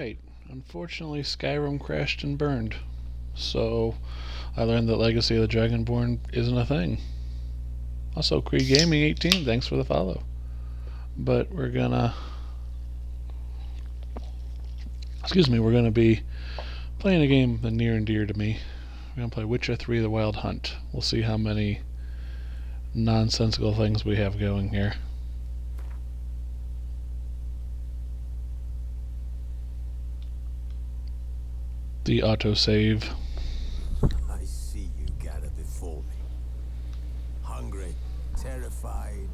Alright, unfortunately Skyrim crashed and burned. So I learned that Legacy of the Dragonborn isn't a thing. Also, Cree Gaming 18, thanks for the follow. But we're gonna be playing a game that's near and dear to me. We're gonna play Witcher 3 The Wild Hunt. We'll see how many nonsensical things we have going here. The autosave. I see you gather before me. Hungry, terrified,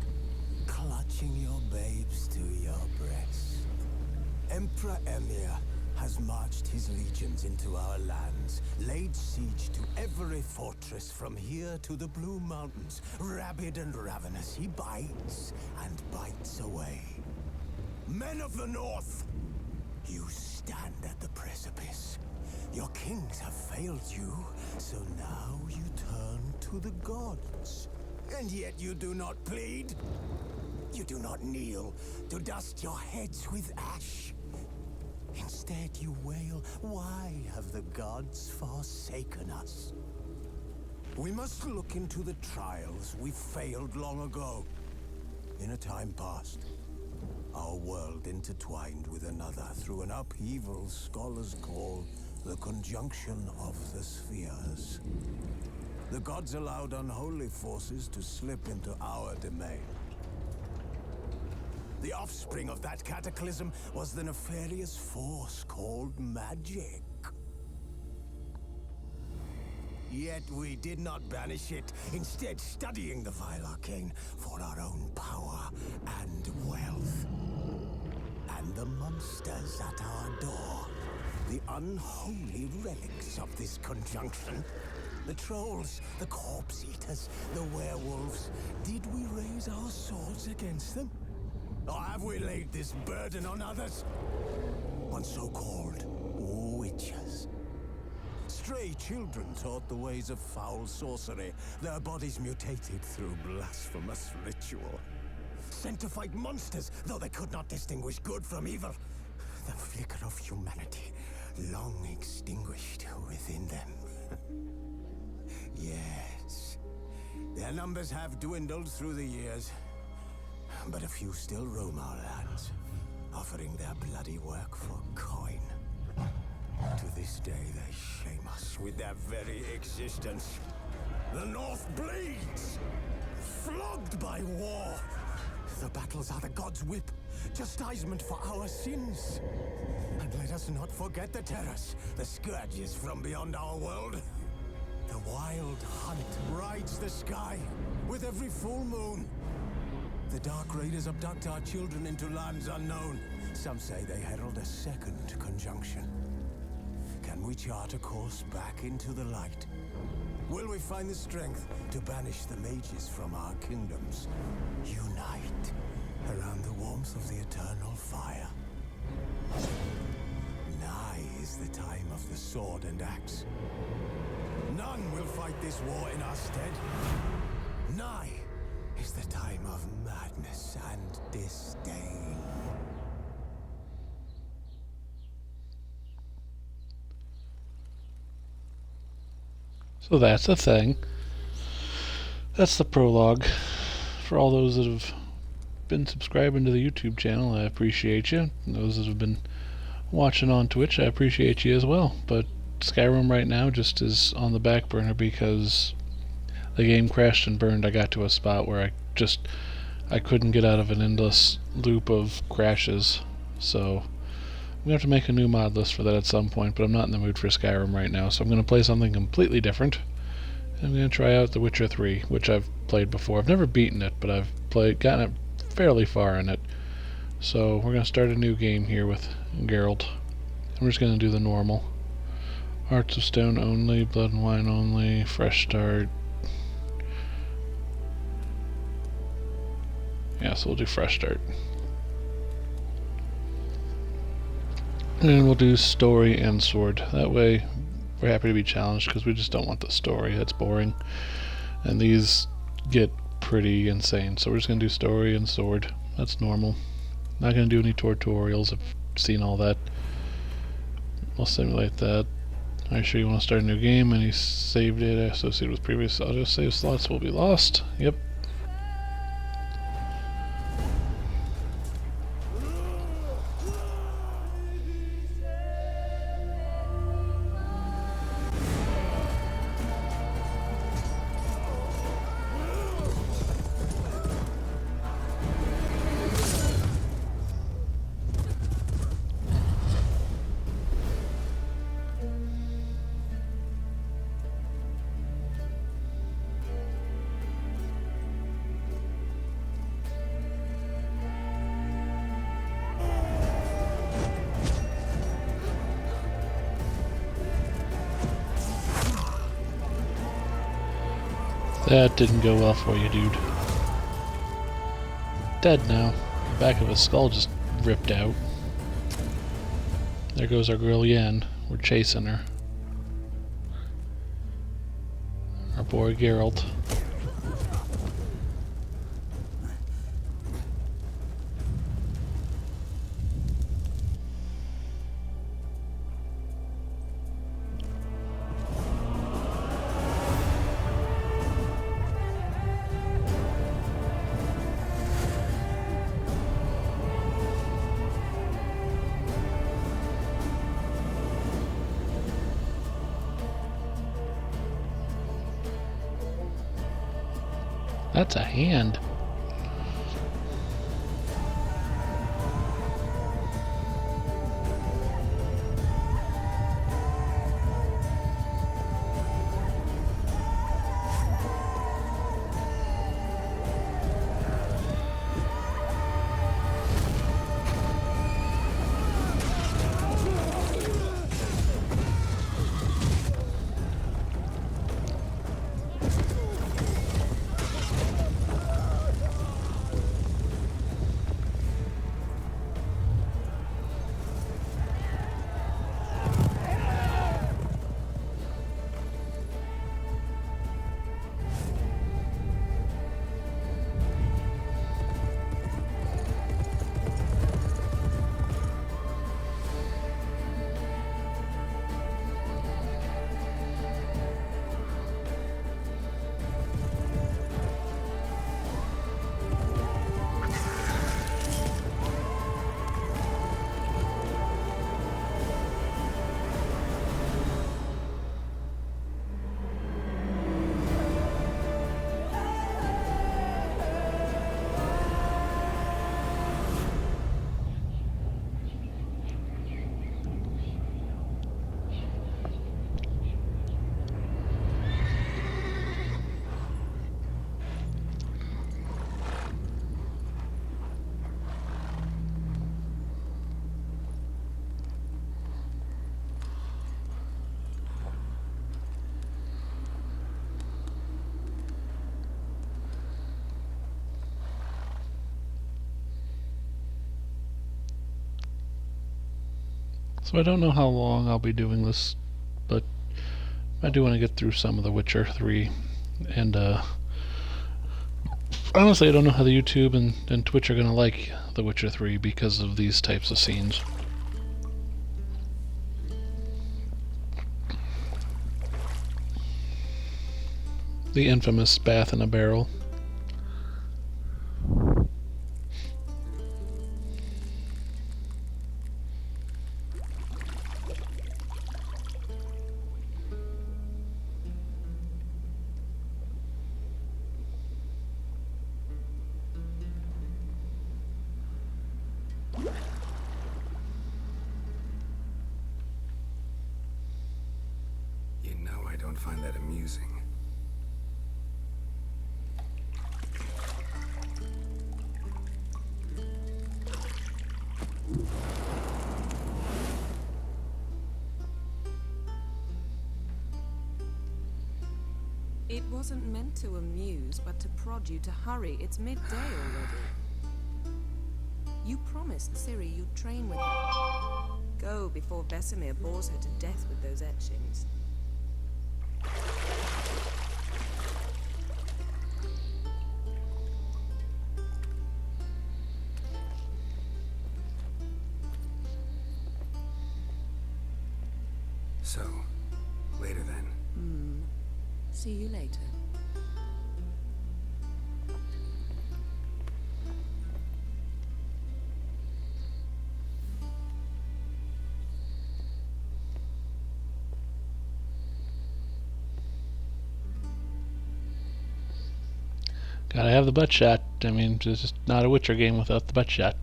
clutching your babes to your breast. Emperor Emir has marched his legions into our lands, laid siege to every fortress from here to the Blue Mountains. Rabid and ravenous, he bites and bites away. Men of the North, you stand at the precipice. Your kings have failed you, so now you turn to the gods. And yet you do not plead. You do not kneel to dust your heads with ash. Instead you wail, why have the gods forsaken us? We must look into the trials we failed long ago. In a time past, our world intertwined with another through an upheaval scholars call the conjunction of the spheres. The gods allowed unholy forces to slip into our domain. The offspring of that cataclysm was the nefarious force called magic. Yet we did not banish it, instead studying the vile arcane for our own power and wealth. And the monsters at our door, the unholy relics of this conjunction, the trolls, the corpse eaters, the werewolves, did we raise our swords against them? Or have we laid this burden on others? On so-called witches. Stray children taught the ways of foul sorcery, their bodies mutated through blasphemous ritual. Sent to fight monsters, though they could not distinguish good from evil. The flicker of humanity, long extinguished within them. Yes, their numbers have dwindled through the years, but a few still roam our lands, offering their bloody work for coin. To this day, they shame us with their very existence. The North bleeds, flogged by war. The battles are the gods' whip, chastisement for our sins. And let us not forget the terrors, the scourges from beyond our world. The wild hunt rides the sky with every full moon. The Dark Raiders abduct our children into lands unknown. Some say they herald a second conjunction. Can we chart a course back into the light? Will we find the strength to banish the mages from our kingdoms? Unite around the warmth of the eternal fire. Nigh is the time of the sword and axe. None will fight this war in our stead. Nigh is the time of madness and disdain. So that's the thing. That's the prologue. For all those that have been subscribing to the YouTube channel, I appreciate you. And those that have been watching on Twitch, I appreciate you as well. But Skyrim right now just is on the back burner because the game crashed and burned. I got to a spot where I couldn't get out of an endless loop of crashes. So I'm going to have to make a new mod list for that at some point, but I'm not in the mood for Skyrim right now, so I'm going to play something completely different. I'm going to try out The Witcher 3, which I've played before. I've never beaten it, but I've gotten it fairly far in it. So we're going to start a new game here with Geralt. I'm just going to do the normal. Hearts of Stone only, Blood and Wine only, Fresh Start. Yeah, so we'll do Fresh Start. And we'll do story and sword. That way we're happy to be challenged because we just don't want the story. That's boring. And these get pretty insane. So we're just going to do story and sword. That's normal. Not going to do any tutorials. I've seen all that. We'll simulate that. Are you sure you want to start a new game? Any save data associated with previous audio save slots will be lost. Yep. That didn't go well for you, dude. Dead now. The back of his skull just ripped out. There goes our girl Yen. We're chasing her. Our boy Geralt. That's a hand. So I don't know how long I'll be doing this, but I do want to get through some of The Witcher 3. And honestly, I don't know how the YouTube and Twitch are going to like The Witcher 3 because of these types of scenes. The infamous bath in a barrel. You know I don't find that amusing. It wasn't meant to amuse, but to prod you to hurry. It's midday already. You promised Ciri you'd train with her. Go before Vesemir bores her to death with those etchings. So, later then. See you later. Gotta have the butt shot. I mean, it's just not a Witcher game without the butt shot.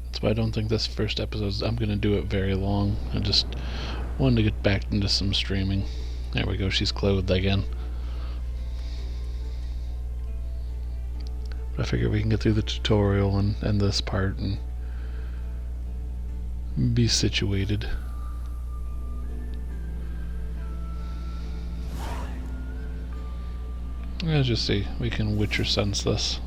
That's why I don't think this first episode, I'm going to do it very long. I just wanted to get back into some streaming. There we go, she's clothed again. But I figure we can get through the tutorial and this part and be situated. Let's just see. We can Witcher sense this.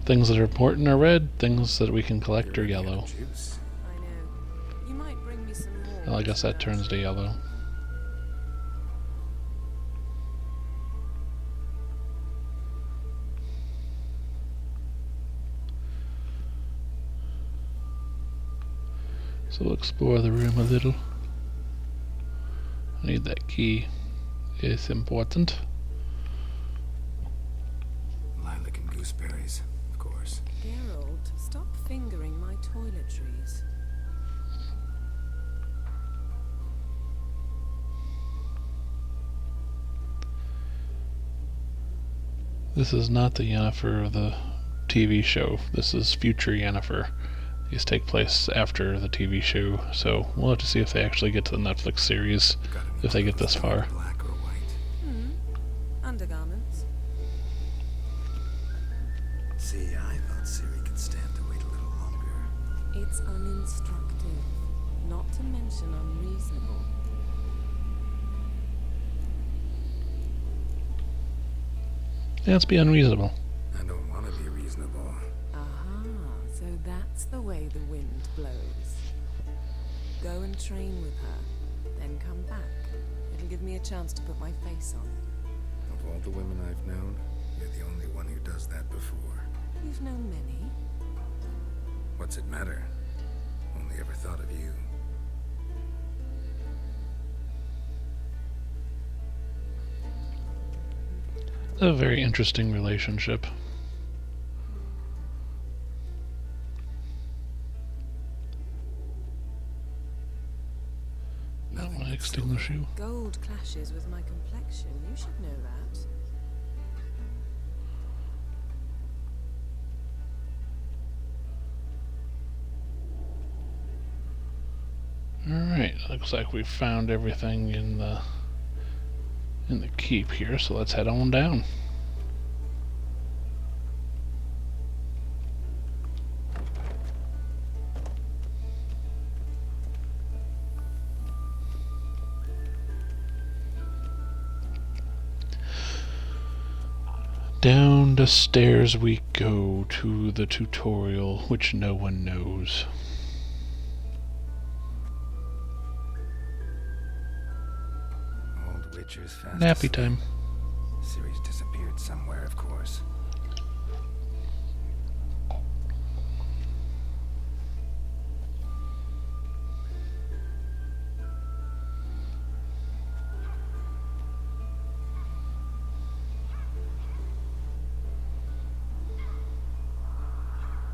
Things that are important are red, things that we can collect are yellow. I know. You might bring me some more. Well, I guess that turns to yellow. So we'll explore the room a little. I need that key. It's important. Lilac and gooseberries, of course. Geralt, stop fingering my toiletries. This is not the Yennefer of the TV show. This is future Yennefer. These take place after the TV show, so we'll have to see if they actually get to the Netflix series, if they get this far. Black or white? Undergarments. See, I thought Ciri could stand to wait a little longer. It's uninstructive, not to mention unreasonable. Yeah, let's be unreasonable. I don't want to be reasonable. Aha, so that's the way the wind blows. Go and train with her, then come back. It'll give me a chance to put my face on. Of all the women I've known, you're the only one who does that before. You've known many. What's it matter? Only ever thought of you. A very interesting relationship. I don't want to extinguish you. Gold clashes with my complexion. You should know that. Alright, looks like we found everything in the keep here, so let's head on down. Down the stairs we go to the tutorial, which no one knows. Old Witcher's fast Nappy asleep. time. Ciri's disappeared somewhere, of course.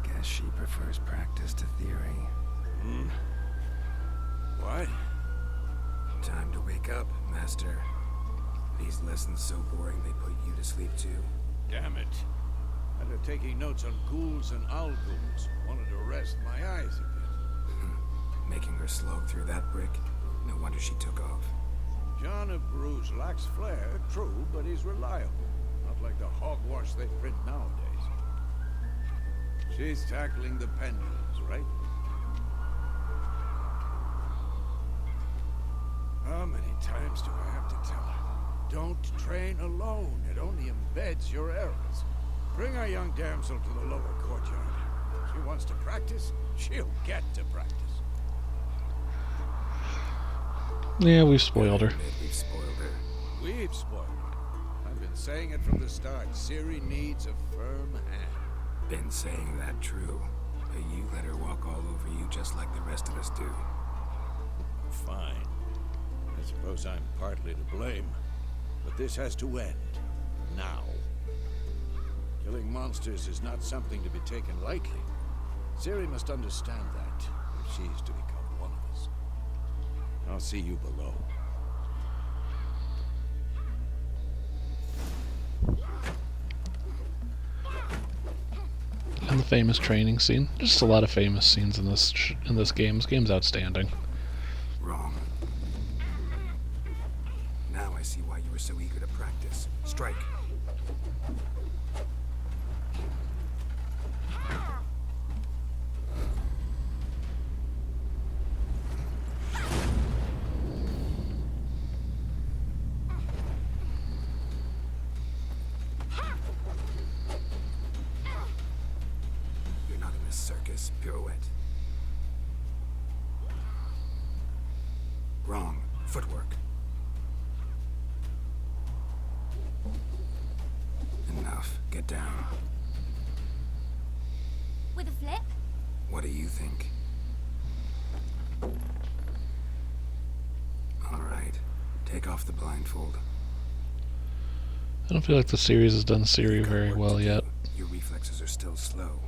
Guess she prefers practice to theory. What? Time to wake up, Master. These lessons so boring they put you to sleep too. Damn it. After taking notes on ghouls and ghouls, wanted to rest my eyes a bit. Making her slog through that brick? No wonder she took off. John of Bruges lacks flair, true, but he's reliable. Not like the hogwash they print nowadays. She's tackling the pendulums, right? How many times do I have to tell her? Don't train alone. It only embeds your errors. Bring our young damsel to the lower courtyard. She wants to practice, she'll get to practice. Yeah, we've spoiled her. Admit we've spoiled her. We've spoiled her. I've been saying it from the start. Ciri needs a firm hand. Been saying that true. But you let her walk all over you just like the rest of us do. Fine. I suppose I'm partly to blame. But this has to end. Now. Killing monsters is not something to be taken lightly. Ciri must understand that, if she's to become one of us. I'll see you below. And the famous training scene. Just a lot of famous scenes in this game. This game's outstanding. Wrong. Now I see why you were so eager to practice. Strike. You're not in a circus. Pirouette. Wrong. Footwork. Enough. Get down. With a flip? What do you think? All right. Take off the blindfold. I don't feel like the series has done Ciri You've got very work well to do. yet. Your reflexes are still slow.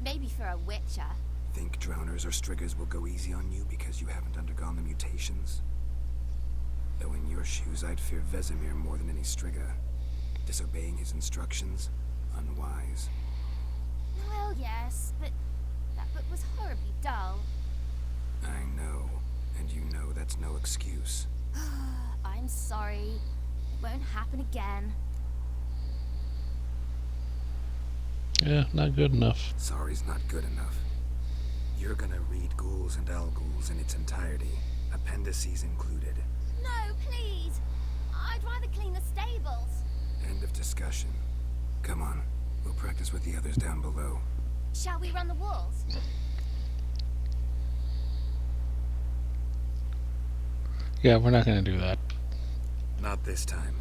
Maybe for a witcher. Think drowners or striggers will go easy on you because you haven't undergone the mutations? Though in your shoes, I'd fear Vesemir more than any strigger. Disobeying his instructions? Unwise. Well, yes, but that book was horribly dull. I know. And you know that's no excuse. I'm sorry. It won't happen again. Yeah, not good enough. Sorry's not good enough. You're gonna read Ghouls and Elghouls in its entirety, appendices included. No, please! I'd rather clean the stables. End of discussion. Come on, we'll practice with the others down below. Shall we run the walls? Yeah, we're not gonna do that. Not this time.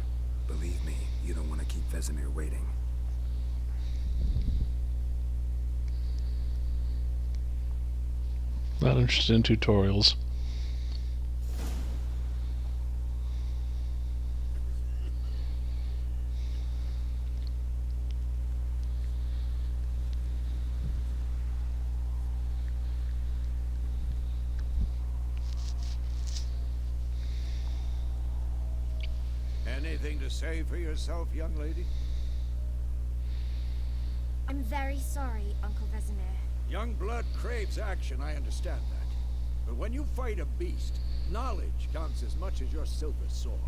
Believe me, you don't want to keep Vesemir waiting. Not interested in tutorials. Anything to say for yourself, young lady? I'm very sorry, Uncle Vesemir. Young blood craves action, I understand that. But when you fight a beast, knowledge counts as much as your silver sword.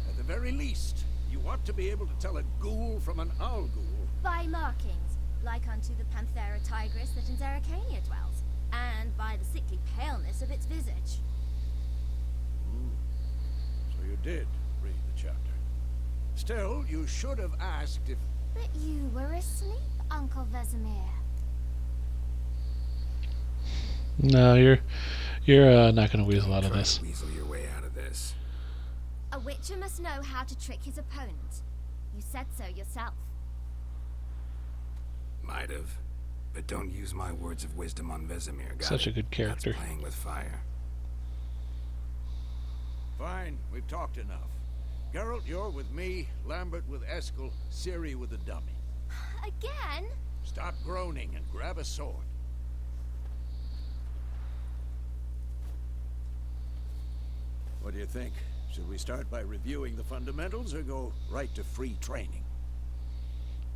At the very least, you ought to be able to tell a ghoul from an owl ghoul. By markings, like unto the Panthera tigris that in Zeracania dwells, and by the sickly paleness of its visage. So you did read the chapter. Still, you should have asked if... But you were asleep, Uncle Vesemir. No, you're not gonna weasel out of Try this. to weasel your way out of this. A witcher must know how to trick his opponent. You said so yourself. Might have. But don't use my words of wisdom on Vesemir, got Such it? a good character. That's playing with fire. Fine, we've talked enough. Geralt, you're with me, Lambert with Eskel, Ciri with the dummy. Again? Stop groaning and grab a sword. What do you think? Should we start by reviewing the fundamentals or go right to free training?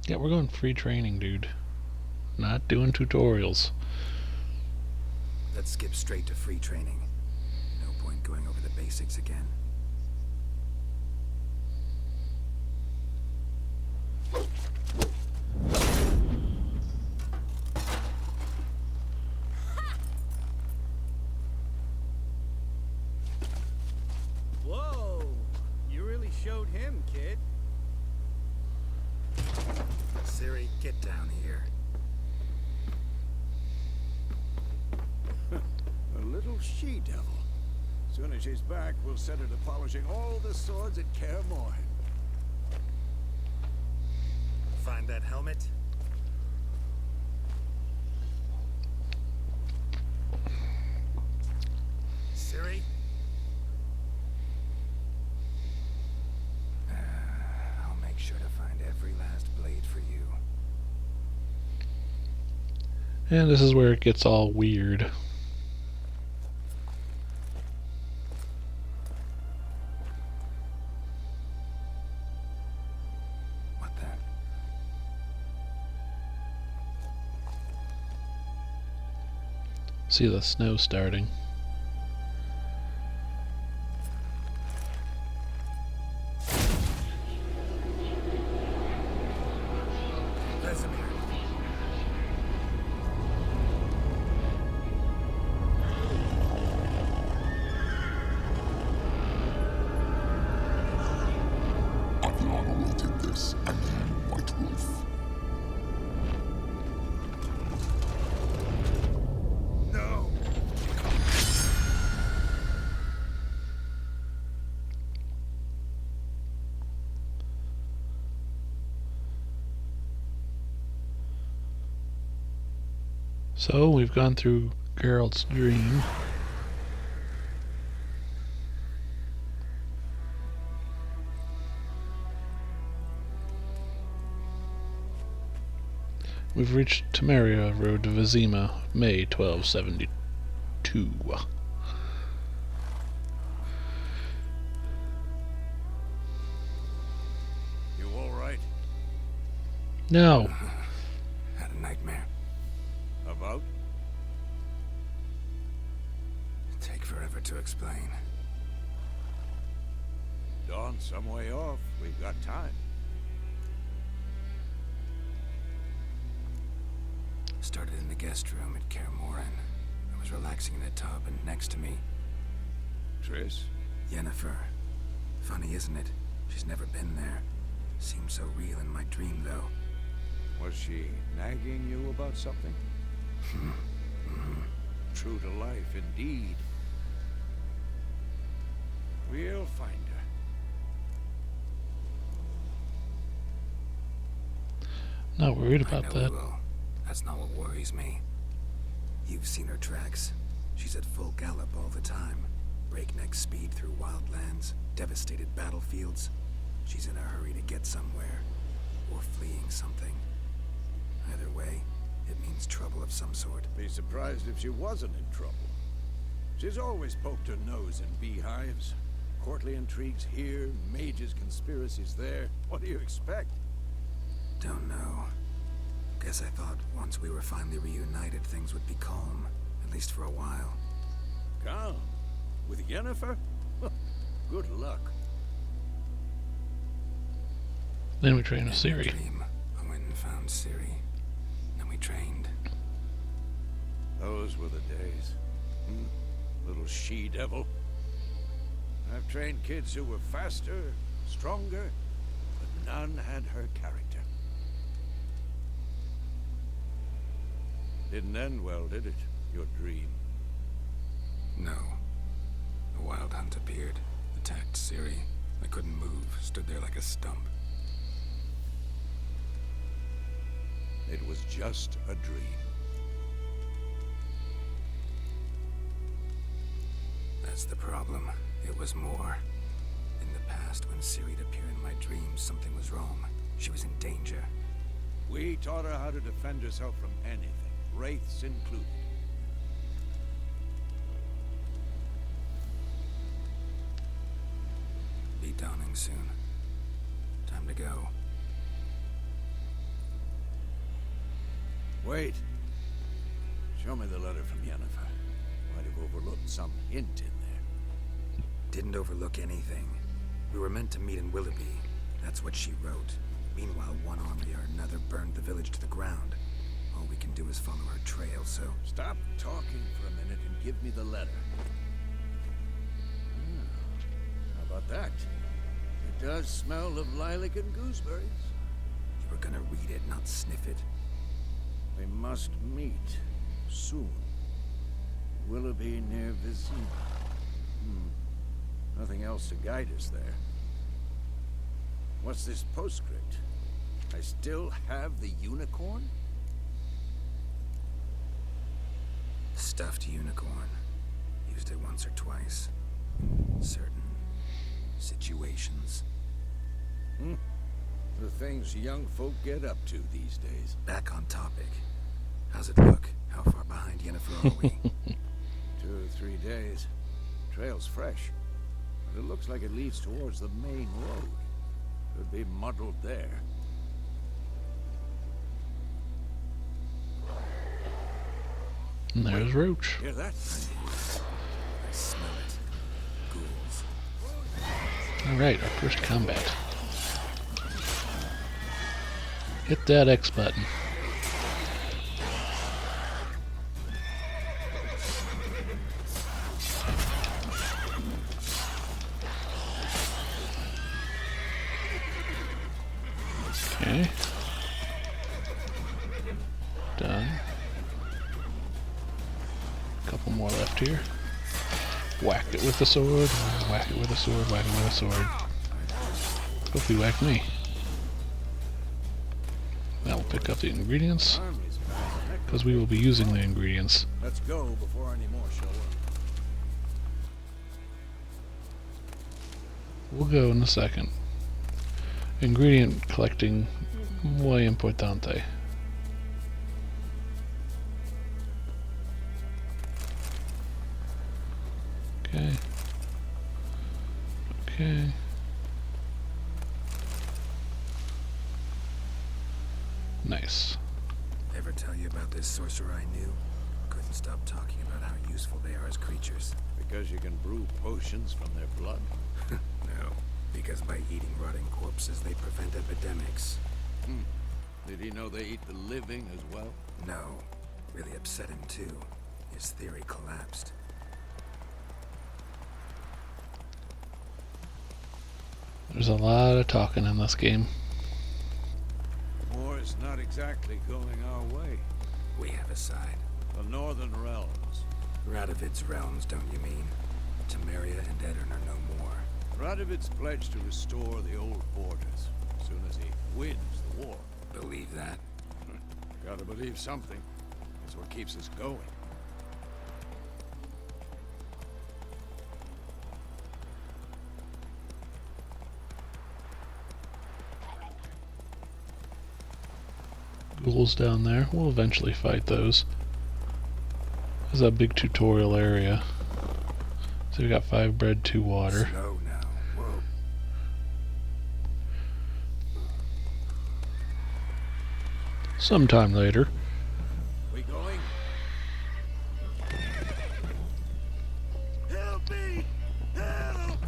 Yeah, we're going free training, dude. Not doing tutorials. Let's skip straight to free training. No point going over the basics again. Whoa! You really showed him, kid. Ciri, get down here. A little she-devil. Soon as she's back, we'll set her to polishing all the swords at Kaer Morhen. Find that helmet? Ciri? I'll make sure to find every last blade for you. And this is where it gets all weird. What the? See the snow starting. Vesemir. Adriana will take this, and you, White Wolf. No! So we've gone through Geralt's dream. We've reached Temeria, Road to Vizima, May 1272. You all right? No. Had a nightmare. About? Take forever to explain. Dawn's some way off. We've got time. Started in the guest room at Kaer Morhen. I was relaxing in a tub, and next to me, Triss? Yennefer. Funny, isn't it? She's never been there. Seemed so real in my dream, though. Was she nagging you about something? True to life, indeed. We'll find her. Not worried I about know that. we will. That's not what worries me. You've seen her tracks. She's at full gallop all the time. Breakneck speed through wildlands, devastated battlefields. She's in a hurry to get somewhere. Or fleeing something. Either way, it means trouble of some sort. Be surprised if she wasn't in trouble. She's always poked her nose in beehives. Courtly intrigues here, mages' conspiracies there. What do you expect? Don't know. Guess I thought once we were finally reunited, things would be calm. At least for a while. Calm? With Yennefer? Good luck. Then we train with In my Ciri. dream, I went and found Ciri. Then we trained. Those were the days. Little she-devil. I've trained kids who were faster, stronger, but none had her character. Didn't end well, did it? Your dream. No. A wild hunt appeared, attacked Ciri. I couldn't move, stood there like a stump. It was just a dream. That's the problem. It was more. In the past, when Ciri'd appear in my dreams, something was wrong. She was in danger. We taught her how to defend herself from anything, wraiths included. Be dawning soon. Time to go. Wait. Show me the letter from Yennefer. Might have overlooked some hint in there. Didn't overlook anything. We were meant to meet in Willoughby. That's what she wrote. Meanwhile, one army or another burned the village to the ground. All we can do is follow her trail, so... Stop talking for a minute and give me the letter. How about that? It does smell of lilac and gooseberries. You were gonna read it, not sniff it. We must meet soon. Willoughby near Vizima. Nothing else to guide us there. What's this postscript? I still have the unicorn? Stuffed unicorn. Used it once or twice. Certain situations. The things young folk get up to these days. Back on topic. How's it look? How far behind Yennefer are we? 2 or 3 days. Trail's fresh, but it looks like it leads towards the main road. Could be muddled there. And there's Roach. Hear that? I smell it. Ghouls. Alright, our first combat. Hit that X button. Okay. Done. Couple more left here. Whacked it with the sword. Whack it with a sword. Whack it with a sword. Hope you whack me. Now we'll pick up the ingredients, Army's back. because we will be using the ingredients. Let's go before any more show up. We'll go in a second. Ingredient collecting muy importante. Okay. Okay. Nice. Ever tell you about this sorcerer I knew? Couldn't stop talking about how useful they are as creatures. Because you can brew potions from their blood. No, because by eating rotting corpses, they prevent epidemics. Did he know they eat the living as well? No, really upset him too. His theory collapsed. There's a lot of talking in this game. War is not exactly going our way. We have a side. The Northern Realms. Radovid's realms, don't you mean? Temeria and Edirn are no more. Radovid's pledged to restore the old borders as soon as he wins the war. Believe that? Gotta believe something. It's what keeps us going. Ghouls down there. We'll eventually fight those. There's that big tutorial area. So we got 5 bread, 2 water. Slow now. Whoa. Sometime later. We going? Help me! Help!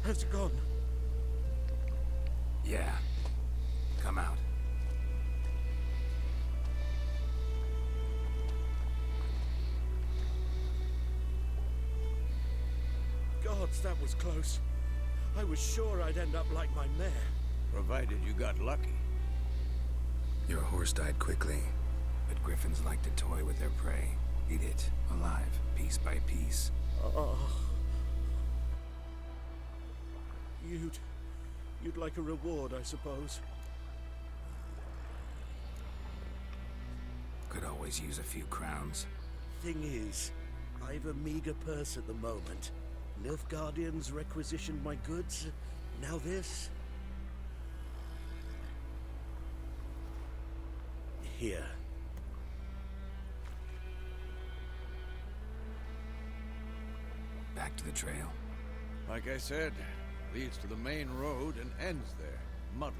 Has gone. Yeah. Come out. Gods, that was close. I was sure I'd end up like my mare. Provided you got lucky. Your horse died quickly, but griffins like to toy with their prey. Eat it, alive, piece by piece. Oh. You'd like a reward, I suppose. Could always use a few crowns. Thing is, I've a meager purse at the moment. Nilfgaardians requisitioned my goods. Now this. Here. to the trail? Like I said, leads to the main road and ends there, muddled.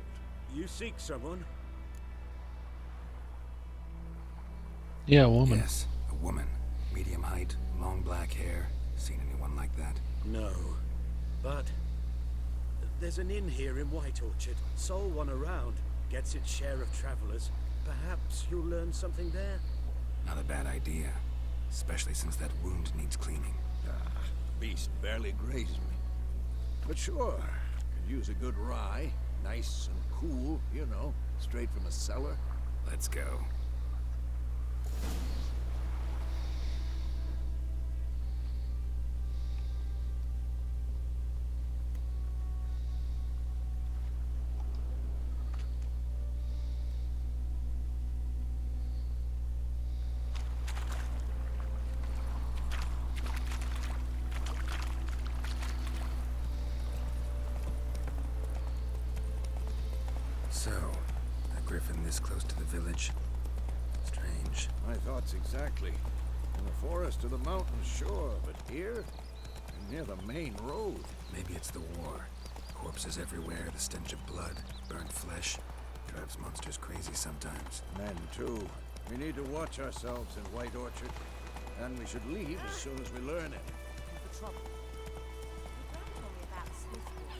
You seek someone? Yeah, a woman. Yes, a woman. Medium height, long black hair. Seen anyone like that? No. But there's an inn here in White Orchard. Sole one around. Gets its share of travelers. Perhaps you'll learn something there? Not a bad idea. Especially since that wound needs cleaning. Beast barely grazed me. But sure, could use a good rye. Nice and cool, you know, straight from a cellar. Let's go. So, a griffin this close to the village? Strange. My thoughts exactly. In the forest or the mountains, sure, but here? And near the main road. Maybe it's the war. Corpses everywhere, the stench of blood, burnt flesh. Drives monsters crazy sometimes. Men, too. We need to watch ourselves in White Orchard. And we should leave as soon as we learn it. The trouble. My grand told me about the sleuth wolf.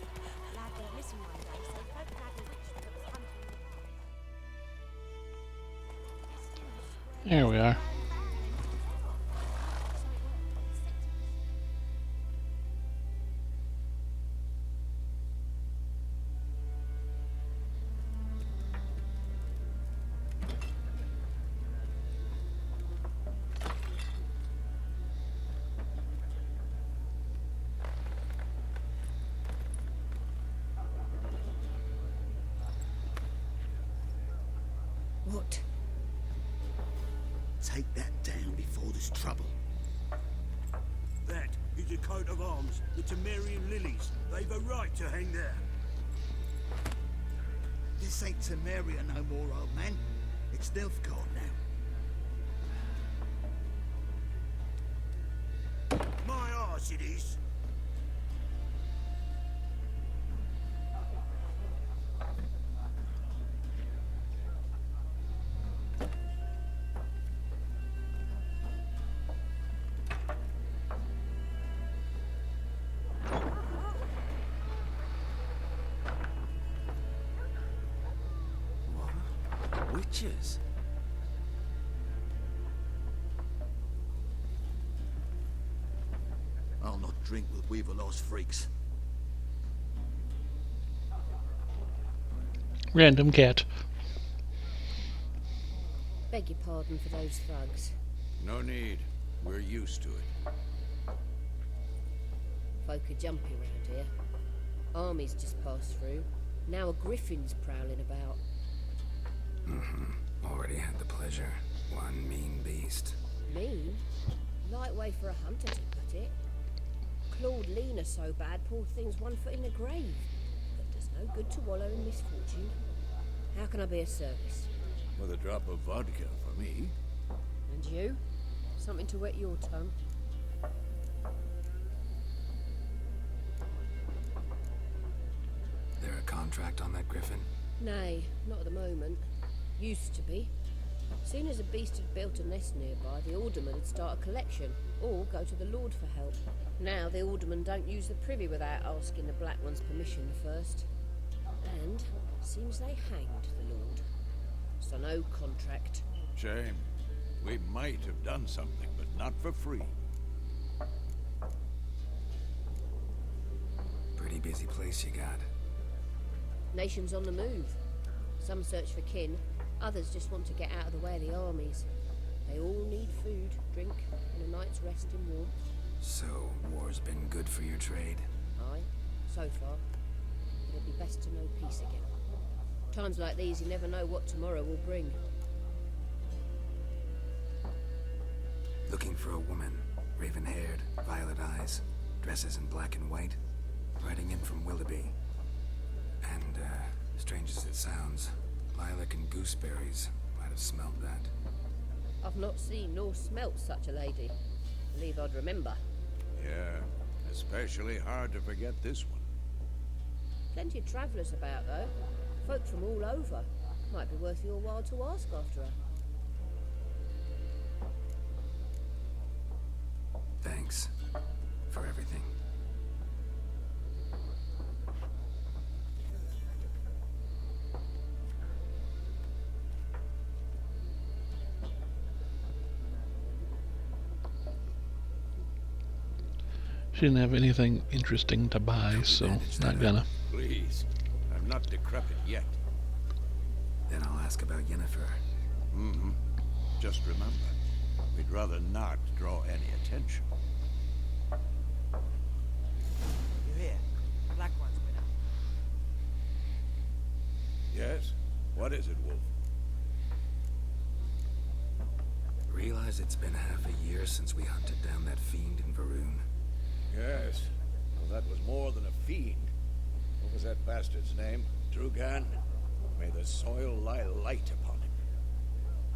Lad went missing one day, so folk dragged a witch that was hunting the... There we are. What? Take that down before there's trouble. That is a coat of arms, the Temerian lilies. They've a right to hang there. This ain't Temeria no more, old man. It's Nilfgaard now. My arse it is. Witches? I'll not drink with Weaverlost freaks. Random cat. Beg your pardon for those thugs. No need. We're used to it. Folk are jumpy round here. Armies just passed through. Now a griffin's prowling about. Already had the pleasure. One mean beast. Mean? Lightweight for a hunter, to put it. Clawed Lena so bad, poor thing's 1 foot in the grave. But there's no good to wallow in misfortune. How can I be of service? With a drop of vodka for me. And you? Something to wet your tongue? There a contract on that griffin? Nay, not at the moment. Used to be. Soon as a beast had built a nest nearby, the alderman would start a collection, or go to the Lord for help. Now the aldermen don't use the privy without asking the Black One's permission first. And seems they hanged the Lord. So no contract. Shame. We might have done something, but not for free. Pretty busy place you got. Nations on the move. Some search for kin, others just want to get out of the way of the armies. They all need food, drink, and a night's rest in warmth. So, war's been good for your trade? Aye, so far. It'll be best to know peace again. Times like these, you never know what tomorrow will bring. Looking for a woman. Raven-haired, violet eyes, dresses in black and white. Riding in from Willoughby. And, strange as it sounds, lilac and gooseberries might have smelled that. I've not seen nor smelt such a lady. Believe I'd remember. Yeah, Especially hard to forget this one. Plenty of travellers about, though. Folk from all over. Might be worth your while to ask after her. Thanks for everything. She didn't have anything interesting to buy, so not gonna. Please. I'm not decrepit yet. Then I'll ask about Yennefer. Mm-hmm. Just remember, we'd rather not draw any attention. You hear? Black one's been out. Yes? What is it, Wolf? Realize it's been half a year since we hunted down that fiend in Varun. Yes. Well, that was more than a fiend. What was that bastard's name? Drugan? May the soil lie light upon him.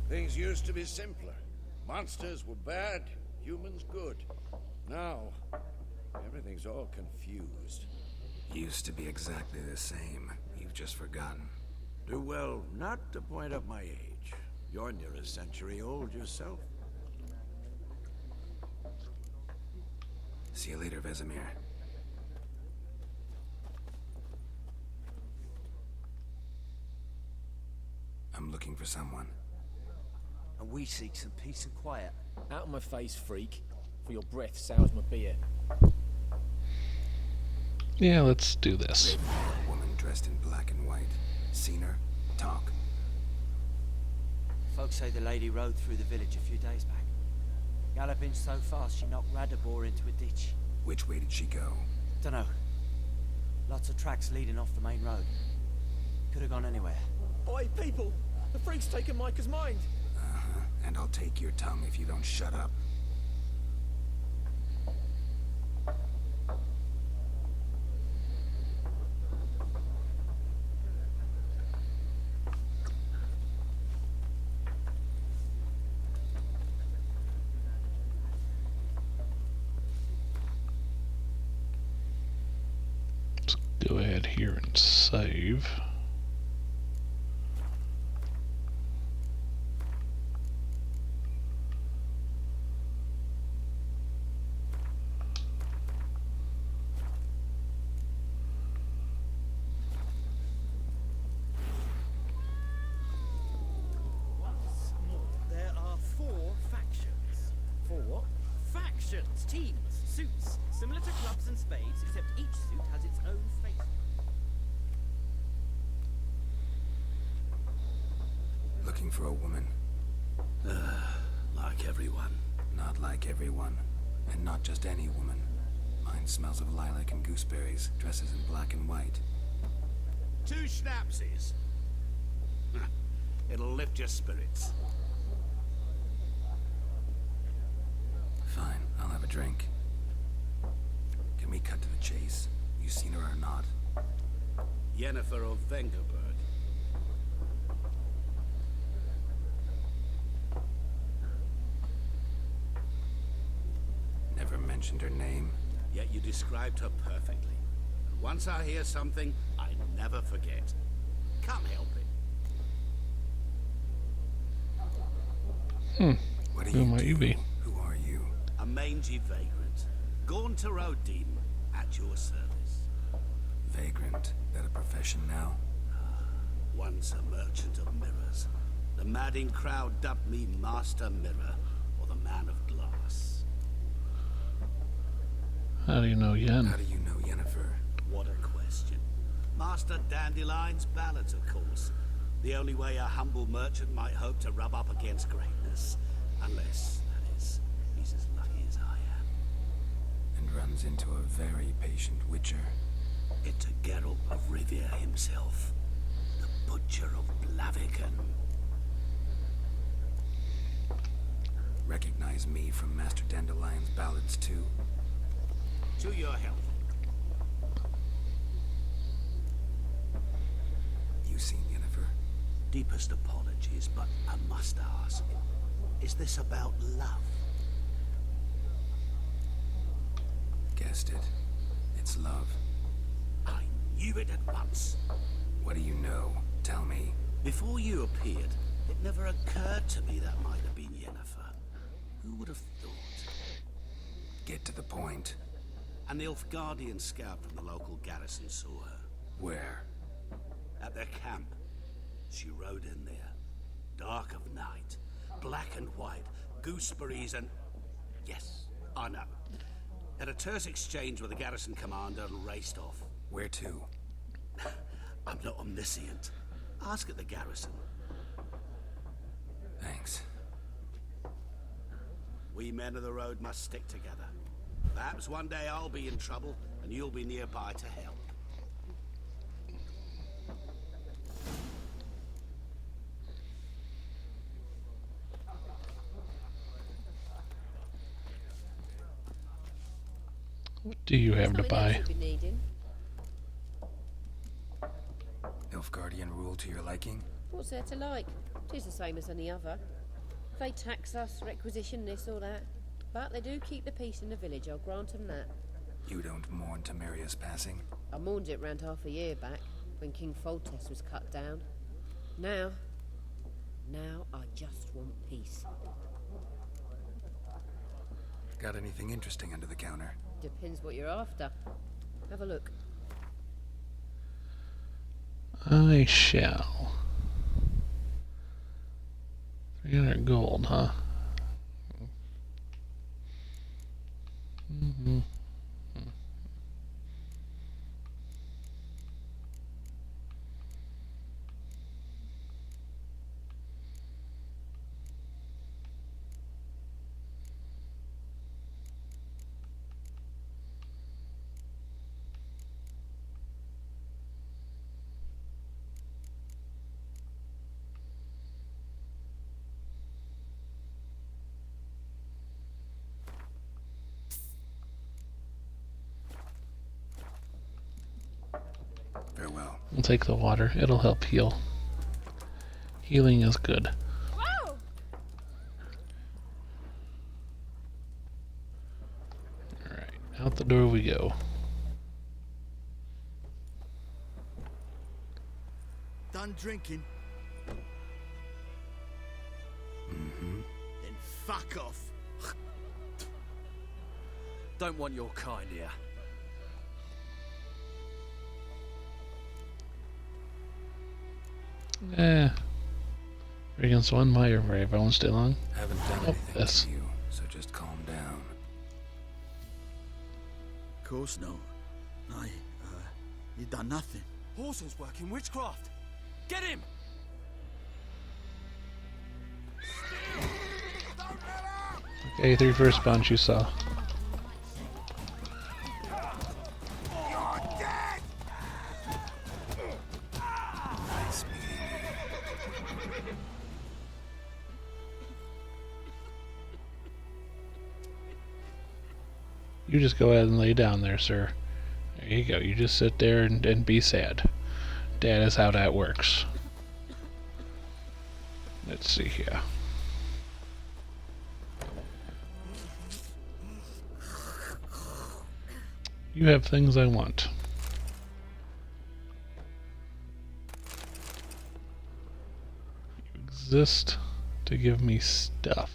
Things used to be simpler. Monsters were bad, humans good. Now, everything's all confused. Used to be exactly the same. You've just forgotten. Do well not to point up my age. You're near a century old yourself. See you later, Vesemir. I'm looking for someone. And we seek some peace and quiet. Out of my face, freak. For your breath sours my beer. Yeah, let's do this. A woman dressed in black and white. Seen her? Talk. Folks say the lady rode through the village a few days back. Galloping so fast she knocked Radabor into a ditch. Which way did she go? Dunno. Lots of tracks leading off the main road. Could have gone anywhere. Oi, people! The freak's taken Micah's mind! Uh-huh. And I'll take your tongue if you don't shut up. Go ahead here and save. There are 4 factions. 4 what? Factions, teams, suits, similar to clubs and spades, except each suit has its own face. Looking for a woman. Like everyone. Not like everyone. And not just any woman. Mine smells of lilac and gooseberries, dresses in black and white. 2 schnapsies. It'll lift your spirits. Fine, I'll have a drink. Can we cut to the chase? You seen her or not? Yennefer of Vengerberg. Never mentioned her name. Yet you described her perfectly. And once I hear something, I never forget. Come help it. What do Who might you be? Who are you? A mangy vagrant. Gone to Rodim, at your service. Vagrant. That a profession now? Once a merchant of mirrors. The madding crowd dubbed me Master Mirror, or the Man of Glass. How do you know Yen? How do you know Yennefer? What a question. Master Dandelion's ballads, of course. The only way a humble merchant might hope to rub up against greatness. Unless, that is, he's as lucky as I am. And runs into a very patient witcher. It's a Geralt of Rivia himself. The Butcher of Blaviken. Recognize me from Master Dandelion's ballads too? To your health. You seen Yennefer? Deepest apologies, but I must ask. Is this about love? Guessed it. It's love. I knew it at once. What do you know? Tell me. Before you appeared, it never occurred to me that might have been Yennefer. Who would have thought? Get to the point. An Nilfgaardian scout from the local garrison saw her. Where? At their camp. She rode in there. Dark of night. Black and white. Gooseberries and... Yes, I know. Had a terse exchange with the garrison commander and raced off. Where to? I'm not omniscient. Ask at the garrison. Thanks. We men of the road must stick together. Perhaps one day I'll be in trouble and you'll be nearby to help. What do you have to buy? Nilfgaardian rule to your liking? What's there to like? Tis the same as any other. They tax us, requisition this or that. But they do keep the peace in the village, I'll grant them that. You don't mourn Temeria's passing? I mourned it round half a year back, when King Foltest was cut down. Now I just want peace. Got anything interesting under the counter? Depends what you're after. Have a look. I shall. 300 gold, huh? Mm-hmm. Farewell. We'll take the water. It'll help heal. Healing is good. Whoa! Alright, out the door we go. Done drinking? Mm-hmm. Then fuck off. Don't want your kind here. Against one my or brave. I won't stay long. Haven't done anything this. to you, so just calm down. Of course no. You done nothing. Horson's working witchcraft. Get him! Okay, 3 first bunch you saw. Nice meeting you. You just go ahead and lay down there, sir. There you go. You just sit there and be sad. That is how that works. Let's see here. You have things I want. You exist to give me stuff.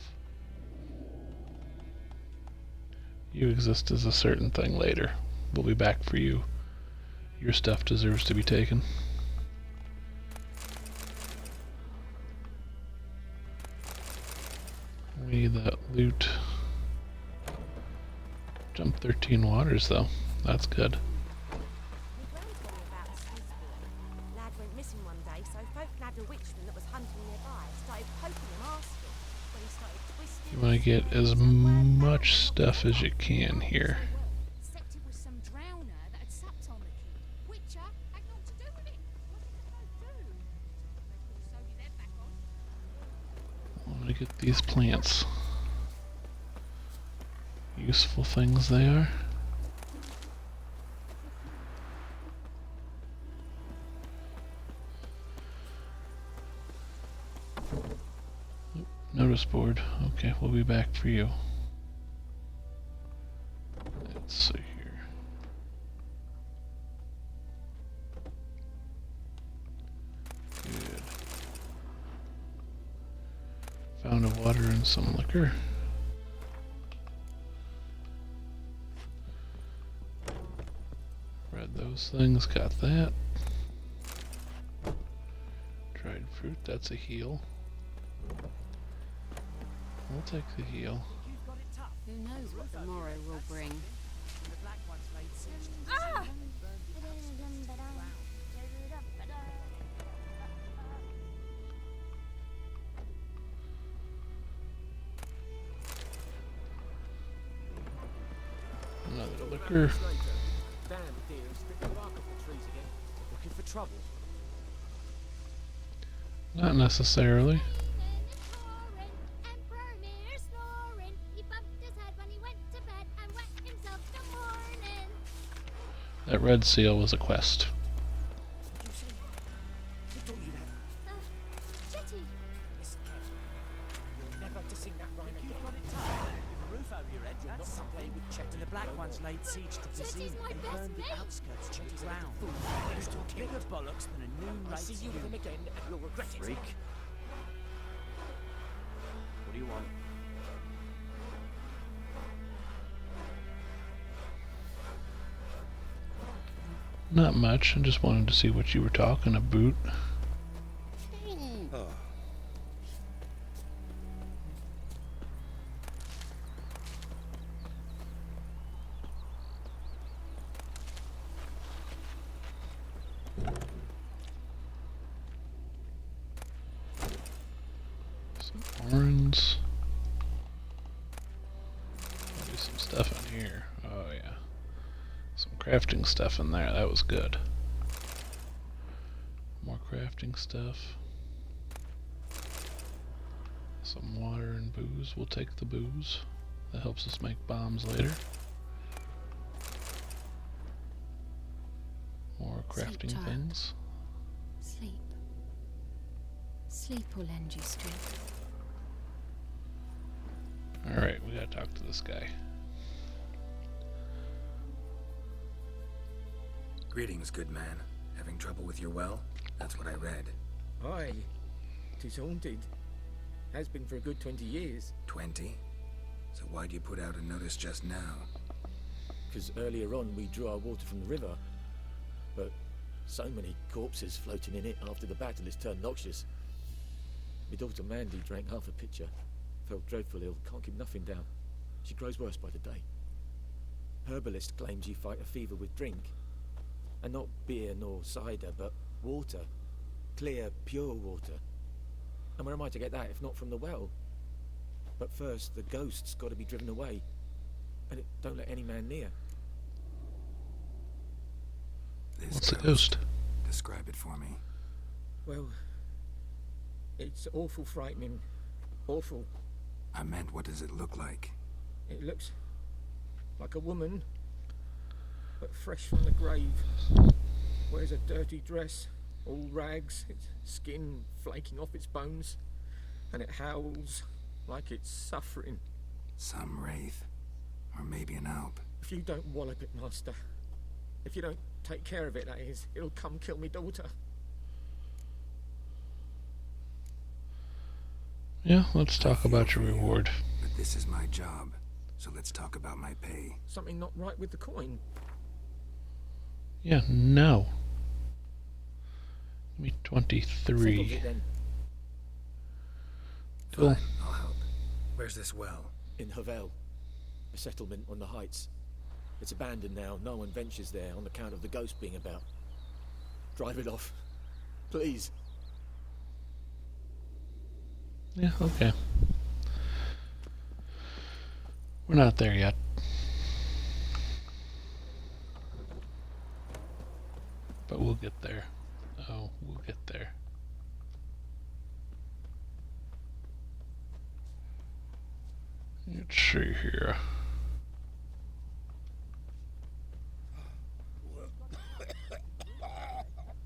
You exist as a certain thing later. We'll be back for you. Your stuff deserves to be taken. We need that loot. Jump 13 waters though. That's good. My gran told me about a Swiss boy. Lad went missing one day, so folk nabbed a witchman that was hunting nearby. Started poking him, asking. When he started twisting... You want to get as much stuff as you can here. Except it was some drowner that had supped on the kid. Witcher had naught to do with it. What did the folk do? They put Sony their back on. I want to get these plants. Useful things they are. Notice board. Okay, we'll be back for you. Let's see here. Pound of water and some liquor. Read those things, got that. Dried fruit, that's a heal. I'll take the heal. Who knows what the morrow will bring? Ah! Another liquor. Damn deer, stripped the bark off the trees again. Looking for trouble. Not necessarily. That red seal was a quest. Laid siege to Brazil and burned the outskirts to the ground. Bigger bollocks than a noon race. I see you with them again, and you'll regret it. Freak. What do you want? Not much. I just wanted to see what you were talking about. Oh. Orange. Maybe some stuff in here. Oh yeah. Some crafting stuff in there. That was good. More crafting stuff. Some water and booze. We'll take the booze. That helps us make bombs later. More crafting Sleep, child. things. Sleep. Sleep will lend you strength. Alright, we gotta talk to this guy. Greetings, good man. Having trouble with your well? That's what I read. Aye. 'Tis haunted. Has been for a good 20 years. 20? So why'd you put out a notice just now? Because earlier on we drew our water from the river. But so many corpses floating in it after the battle it's turned noxious. My daughter Mandy drank half a pitcher. Felt dreadful ill, can't keep nothing down. She grows worse by the day. Herbalist claims you fight a fever with drink. And not beer nor cider, but water. Clear, pure water. And where am I to get that if not from the well? But first, the ghost's got to be driven away. And it don't let any man near. This What's the ghost? Describe it for me. Well, it's awful frightening. Awful. I meant, what does it look like? It looks like a woman, but fresh from the grave. Wears a dirty dress, all rags, its skin flaking off its bones, and it howls like it's suffering. Some wraith. Or maybe an alp. If you don't wallop it, Master, if you don't take care of it, that is, it'll come kill me daughter. Yeah, let's talk about your reward. But this is my job, so let's talk about my pay. Something not right with the coin. Yeah, no. Give me Settled 23. it then. Cool. Fine, I'll help. Where's this well? In Havel, a settlement on the heights. It's abandoned now. No one ventures there on account of the ghost being about. Drive it off, please. Yeah, okay. We're not there yet. But we'll get there. Oh, we'll get there. Let's see here.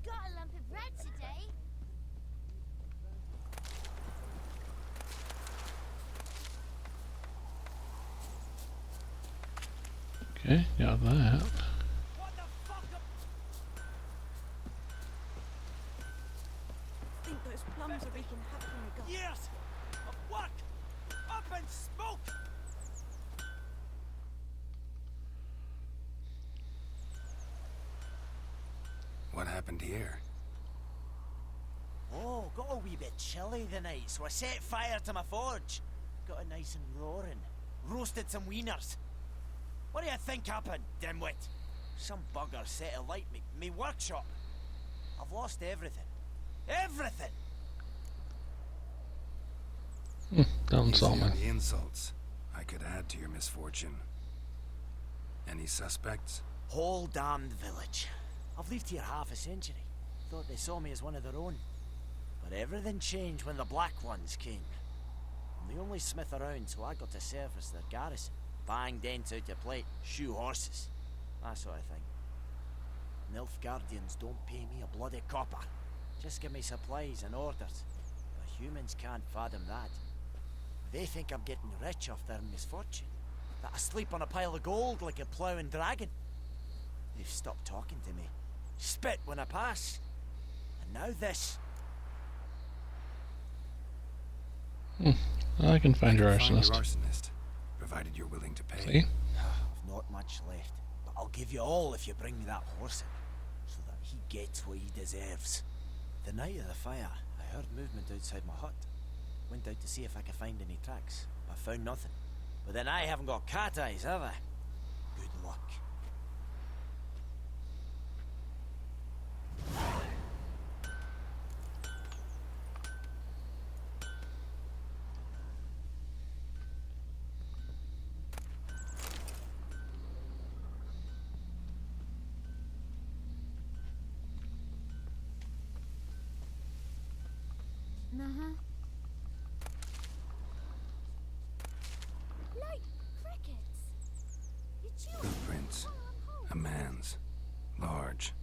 Got a lump of bread today. Okay, got that. Think those plums are wreaking havoc on the gut. Yes! work! Up in smoke! What happened here? Oh, got a wee bit chilly the night, so I set fire to my forge. Got it nice and roaring. Roasted some wieners. What do you think happened, dimwit? Some bugger set alight me workshop. I've lost everything. Everything! Don't Easy insult me. on the insults. I could add to your misfortune. Any suspects? Whole damned village. I've lived here half a century. Thought they saw me as one of their own. But everything changed when the Black Ones came. I'm the only smith around, so I got to service their garrison. Bang dents out your plate, shoe horses. That sort of thing. Nilfgaardians don't pay me a bloody copper. Just give me supplies and orders. But humans can't fathom that. They think I'm getting rich off their misfortune. That I sleep on a pile of gold like a ploughing dragon. They've stopped talking to me. Spit when I pass. And now this. I can find your Find arsonist. your arsonist, provided you're willing to pay. See? I've not much left, but I'll give you all if you bring me that horse in, so that he gets what he deserves. The night of the fire, I heard movement outside my hut. Went out to see if I could find any tracks, but found nothing. But then I haven't got cat eyes, have I? Good luck. Like crickets. It's you. Footprints. A man's. Large.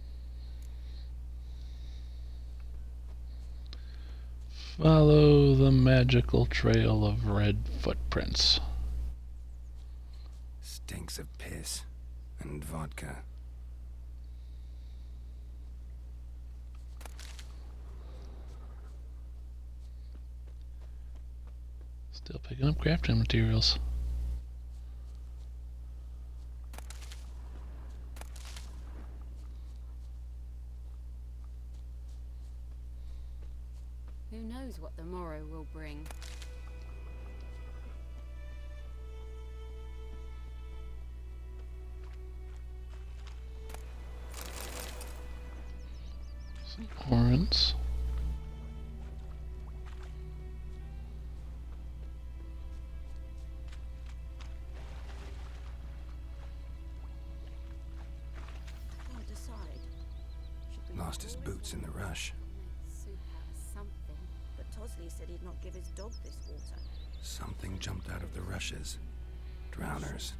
Follow the magical trail of red footprints. Stinks of piss. And vodka. Still picking up crafting materials. Who knows what the morrow will bring? Some horns. Can't decide. Should we Lost his boots in the rush. Soup has something. But Tosley said he'd not give his dog this water. Something jumped out of the rushes. Drowners.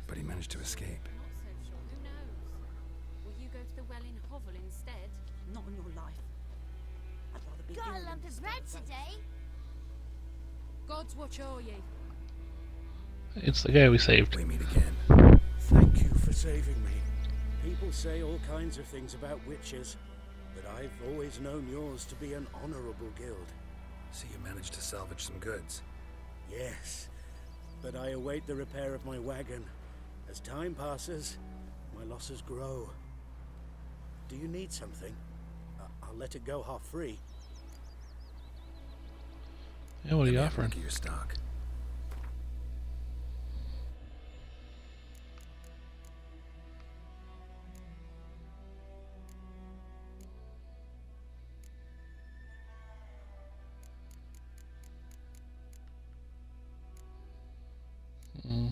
But he managed to escape. Not so sure. Who knows? Will you go to the well in Hovel instead? Not in your life. I'd rather be Got ill a than lump of disturb bread both. today. God's watch o'er you. It's the guy we saved. We meet again. Thank you for saving me. People say all kinds of things about witches, but I've always known yours to be an honorable guild. So you managed to salvage some goods. Yes, but I await the repair of my wagon. As time passes, my losses grow. Do you need something? I'll let it go half free. Yeah, what are you Let me have a offering? look at your stock. Mm.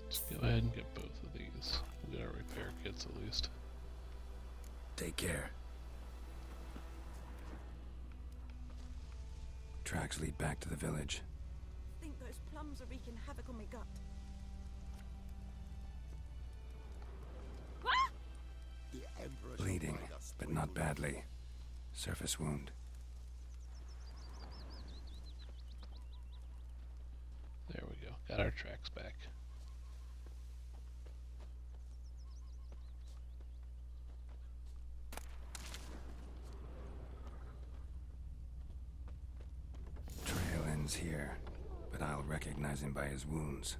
Let's go ahead and get both of these. We'll get our repair kits at least. Take care. Tracks lead back to the village. I think those plums are wreaking havoc on my gut. Ah! not badly. Surface wound. There we go. Got our tracks back. Trail ends here, but I'll recognize him by his wounds.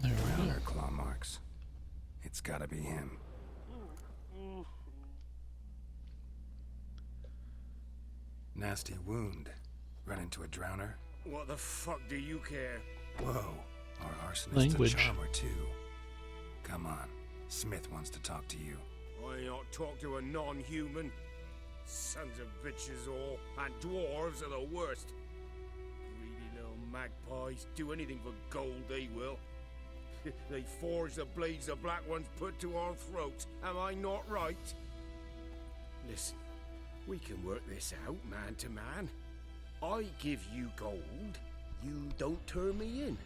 There we go. Rounder claw marks. It's gotta be him. Nasty wound. Run into a drowner? What the fuck do you care? Whoa. Our arsonist Language. a charmer too. Come on. Smith wants to talk to you. I not talk to a non-human. Sons of bitches all, and dwarves are the worst. Greedy little magpies do anything for gold, they will. They forge the blades the black ones put to our throats. Am I not right? Listen, we can work this out man to man. I give you gold, you don't turn me in.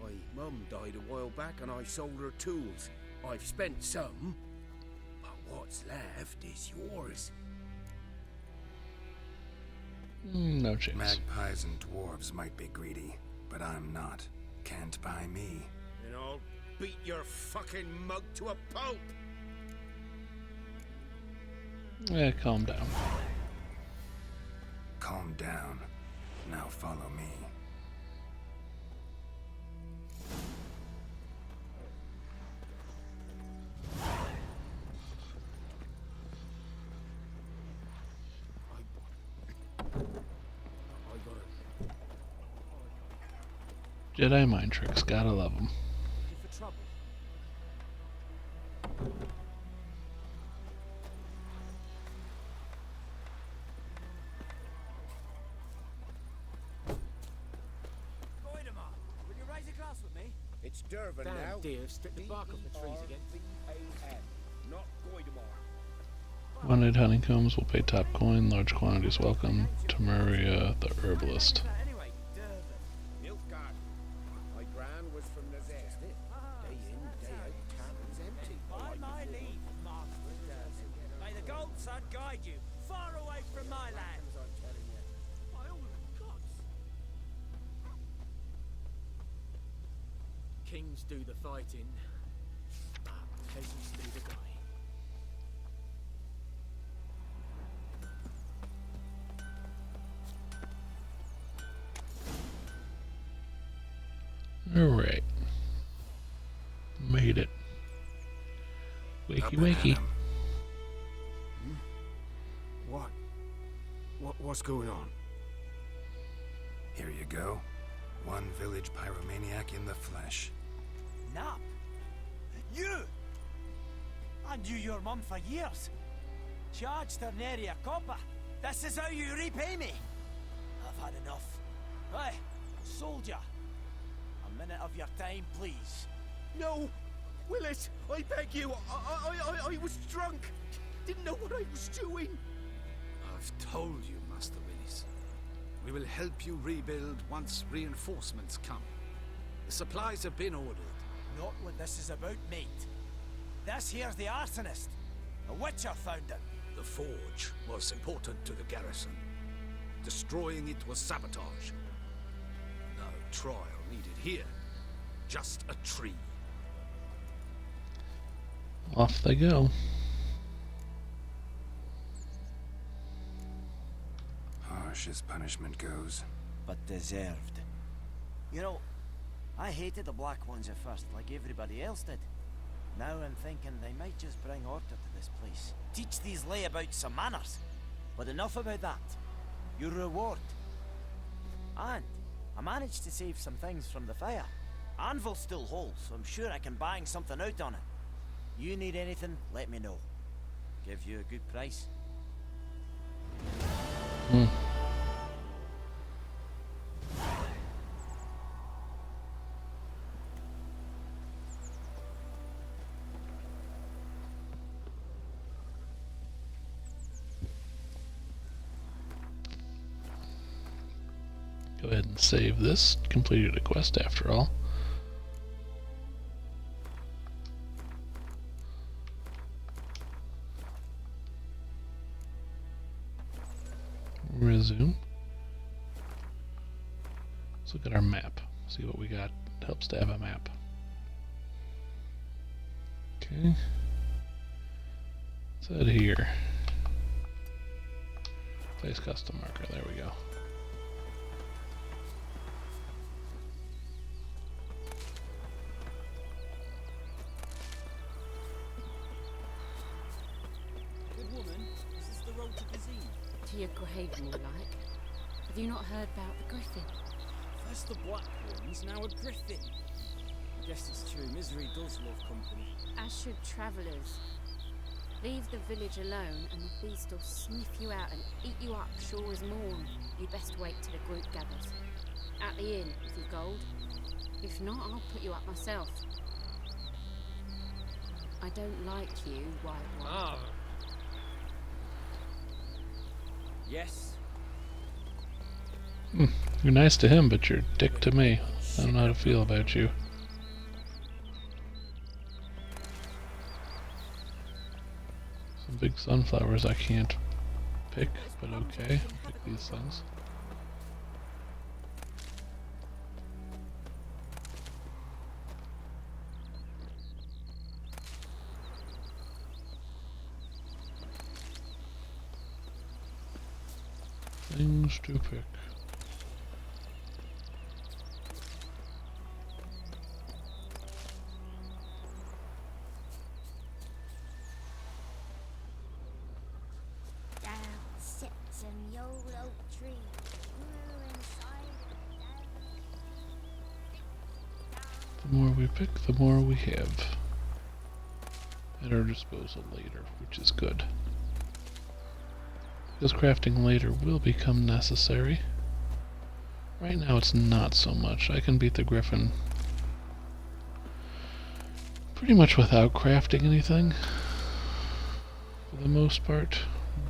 My mum died a while back and I sold her tools. I've spent some, but what's left is yours. No chance. Magpies and dwarves might be greedy, but I'm not. Can't buy me. And I'll beat your fucking mug to a pulp. Yeah, calm down. Calm down. Now follow me. Jedi mind tricks, gotta love them. For trouble. Goidemar, will you rise across with me? It's Durban Damn, now. dear, strip the bark off the trees again. D-E-R-V-A-N, not Goidemar. One-eyed honeycombs will pay top coin, large quantities welcome. Temeria, the herbalist. Anyway, Durban. Milk garden. My gran was from Nazar. Day in, day out, cabins empty. By my leave, Master Durban. May the gold sun guide you far away from my land. I'm telling you. By all the gods. Kings do the fighting, but peasants do the dying. Alright. Made it. Wakey Up and at wakey. 'em. What's going on? Here you go. One village pyromaniac in the flesh. Nap? You? I knew your mum for years. Charged her nary a copper. This is how you repay me. I've had enough. Hey, soldier. A minute of your time, please. No! Willis, I beg you. I was drunk. Didn't know what I was doing. I've told you, Master Willis. We will help you rebuild once reinforcements come. The supplies have been ordered. Not what this is about, mate. This here's the arsonist. A witcher found him. The forge was important to the garrison. Destroying it was sabotage. No trial needed here. Just a tree. Off they go. Harsh as punishment goes. But deserved. You know, I hated the Black Ones at first, like everybody else did. Now I'm thinking they might just bring order to this place. Teach these layabouts some manners. But enough about that. Your reward. And I managed to save some things from the fire. Anvil still holds, so I'm sure I can bang something out on it. You need anything, let me know. Give you a good price. Go ahead and save this. Completed a quest after all. Resume. Let's look at our map. See what we got. It helps to have a map. Okay. Let's head here. Place custom marker. There we go. Good woman, is this the road to Kazim? To your grave, more like. Have you not heard about the griffin? First the black ones, now a griffin. I guess it's true, misery does love company. As should travellers. Leave the village alone and the beast will sniff you out and eat you up sure as morn. You best wait till the group gathers. At the inn, if you've gold. If not, I'll put you up myself. I don't like you, White One. Ah. Yes? You're nice to him, but you're a dick to me. I don't know how to feel about you. Some big sunflowers I can't pick, but okay. I'll pick these things. Things to pick. Down sits an old oak tree, grew inside The more we pick, the more we have at our disposal later, which is good. Because crafting later will become necessary. Right now it's not so much. I can beat the griffin pretty much without crafting anything, for the most part.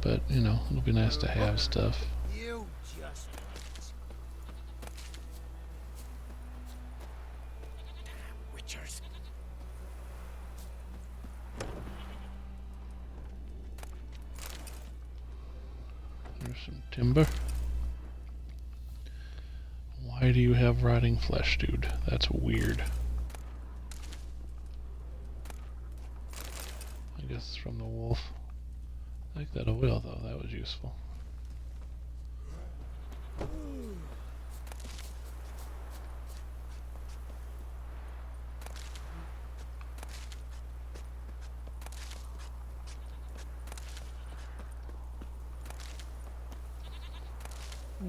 But, you know, it'll be nice to have stuff. You just wait. Damn witchers. There's some timber. Why do you have rotting flesh, dude? That's weird. I guess it's from the wolf. I like that oil, though. That was useful.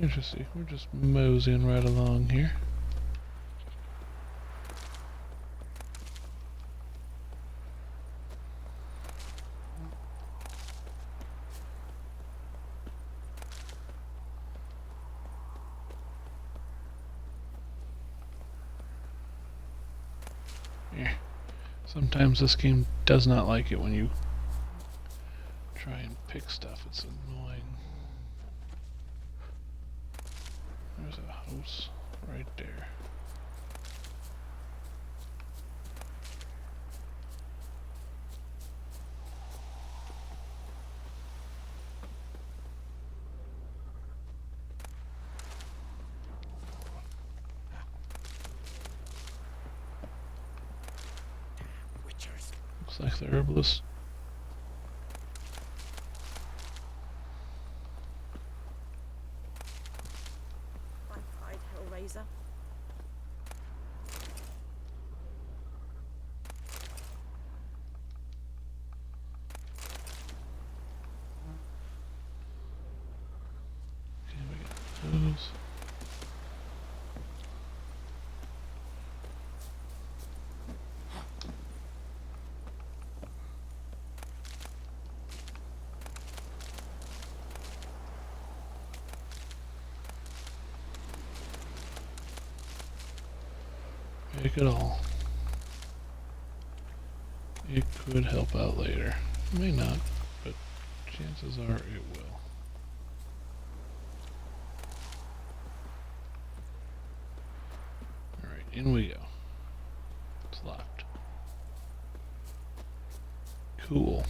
Interesting. We're just moseying right along here. Yeah. Sometimes this game does not like it when you try and pick stuff. It's annoying. There's a house right there. Witchers. Looks like the herbalist. Hide Hellraiser. Okay, we got those. Pick it all. It could help out later. It may not, but chances are it will. in we go. It's locked. Cool.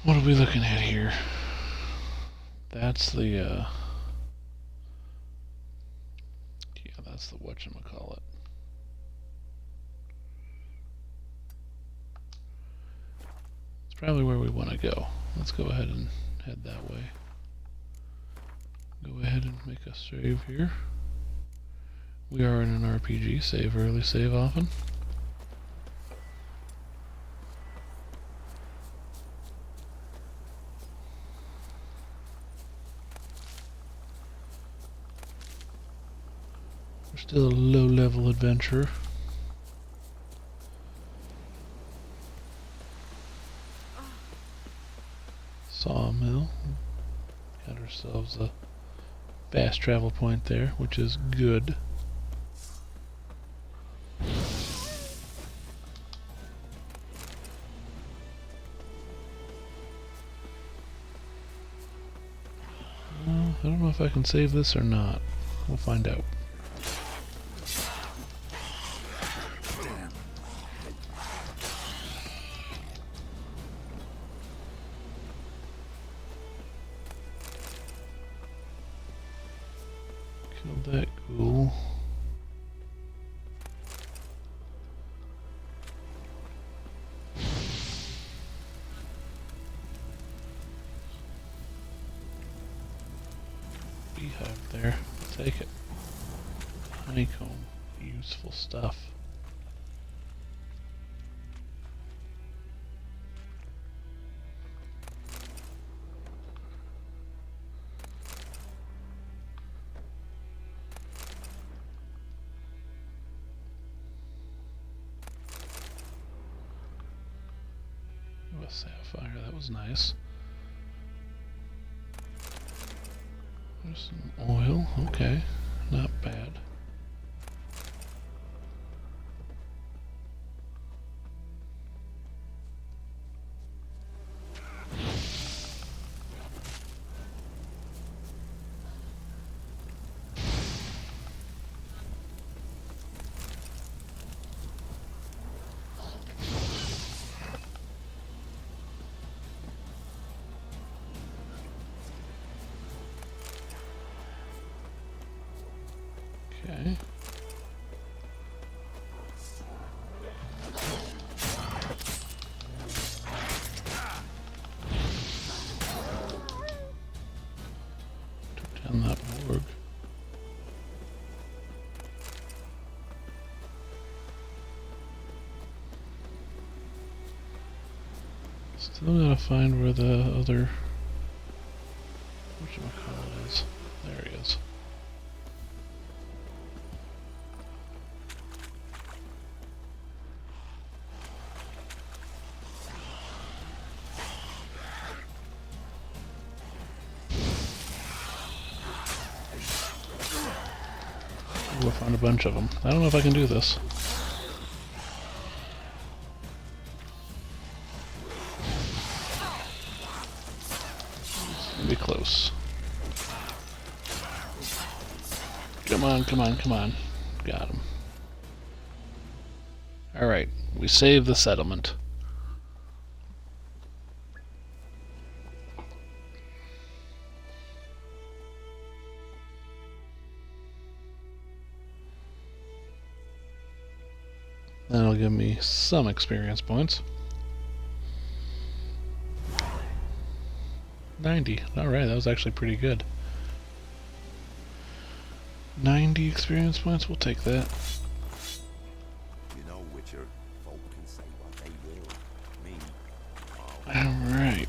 What are we looking at here? That's the, yeah, that's the whatchamacallit. It's probably where we want to go. Let's go ahead and head that way. Go ahead and make a save here. We are in an RPG, save early, save often. We're still a low-level adventurer. Sawmill. Got ourselves a fast travel point there, which is good. I don't know if I can save this or not. We'll find out. Killed that ghoul. Beehive there. Take it. Honeycomb. Useful stuff. A sapphire, that was nice. There's some oil, okay, not bad. Okay. Took down that morgue. Still gotta find where the other whatchamacallit is. There he is. We'll find a bunch of them. I don't know if I can do this. It's gonna be close. Come on, come on, come on. Got him. Alright, we saved the settlement. That'll give me some experience points. 90. Alright, that was actually pretty good. 90 experience points, we'll take that. You know, Witcher, folk can say what they will. Me, Alright.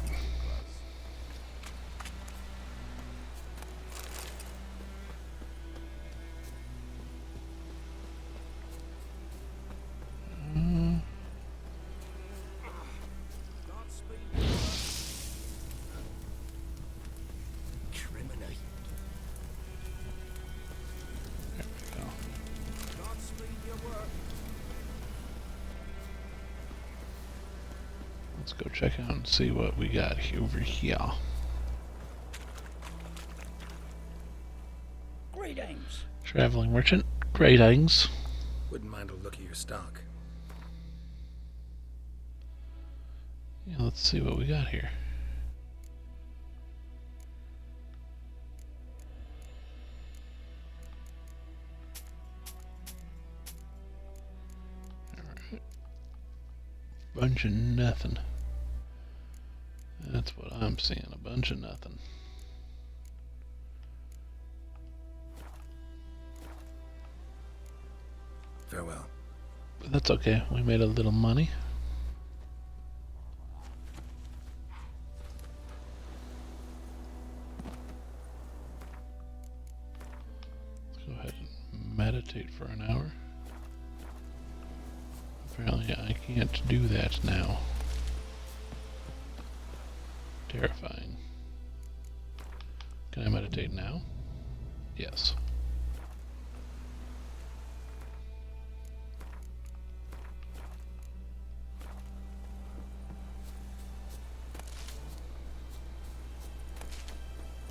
Let's go check out and see what we got over here. Greetings. Traveling merchant. Greetings. Wouldn't mind a look at your stock. Yeah, let's see what we got here. Alright. Bunch of nothing. That's what I'm seeing, a bunch of nothing. Farewell. But that's okay, we made a little money. Let's go ahead and meditate for an hour. Apparently I can't do that now. Terrifying. Can I meditate now? Yes.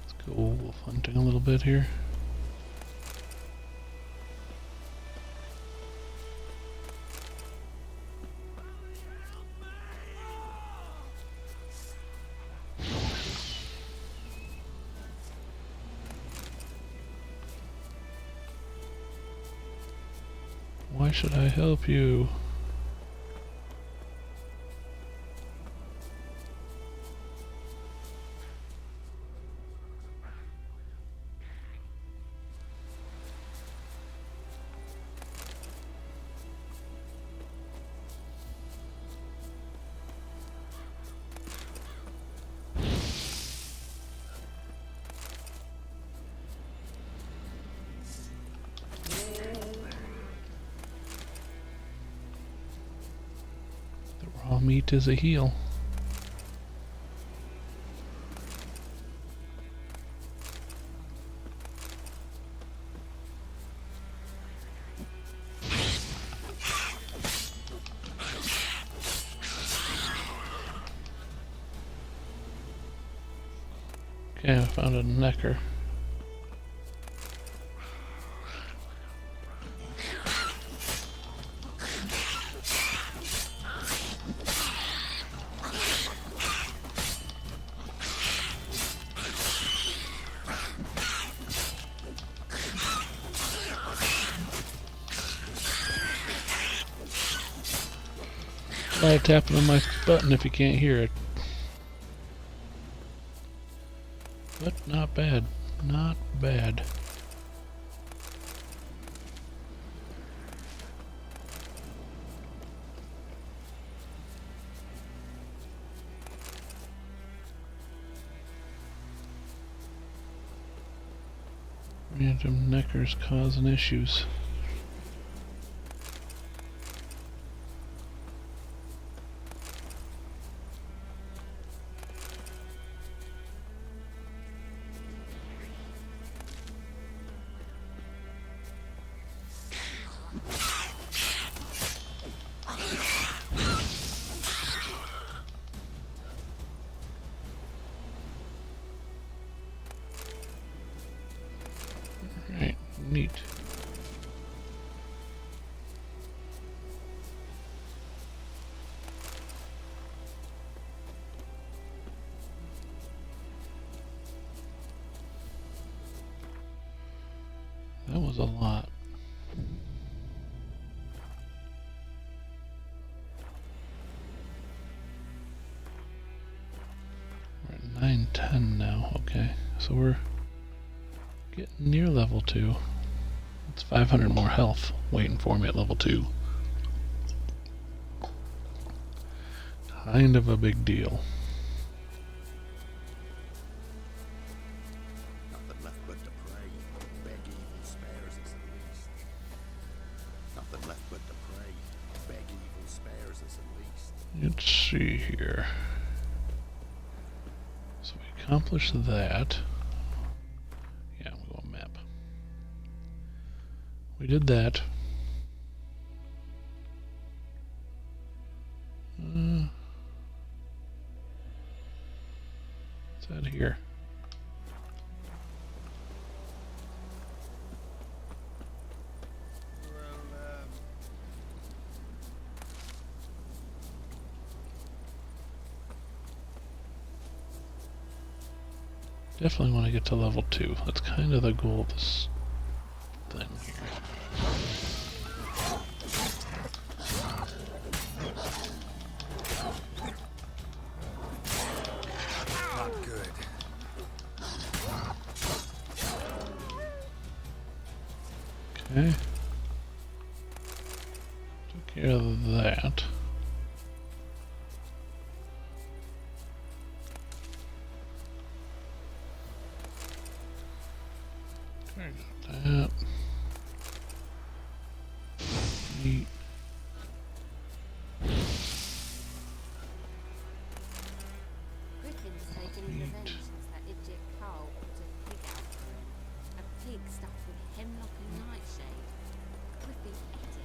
Let's go wolf hunting a little bit here. Why should I help you? Raw meat is a heal. Okay, I found a necker. Try tapping on my button if you can't hear it. But not bad. Not bad. Random neckers causing issues. Alright, neat. That was a lot. We're at 910 now, okay. So we're getting near level 2. It's 500 more health waiting for me at level 2. Kind of a big deal. Nothing left but to pray. Beg evil spares us at least. Nothing left but to pray. Beg evil spares us at least. Let's see here. So we accomplished that. Yeah, we go map. We did that. What's that here? Definitely want to get to level 2. That's kind of the goal of this thing here. Not good. Okay. Took care of that. That. Neat. Griffin's taken his revenge since that idiot Carl put a pig out for him. A pig stuffed with hemlock and nightshade. Griffin ate it.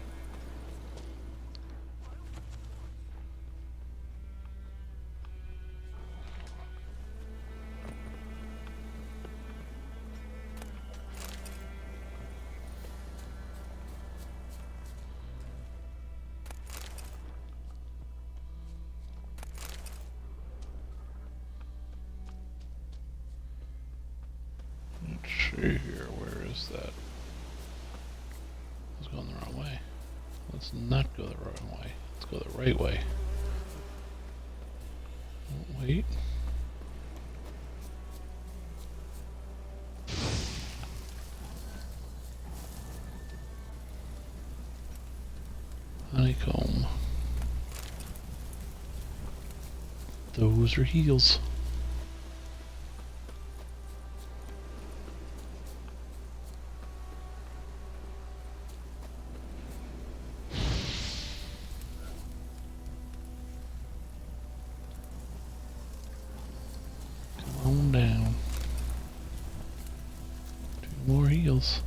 Let's see here, where is that? I was going the wrong way. Let's not go the wrong way. Let's go the right way. Oh, wait. Honeycomb. Those are heels. Come on down. 2 more heels.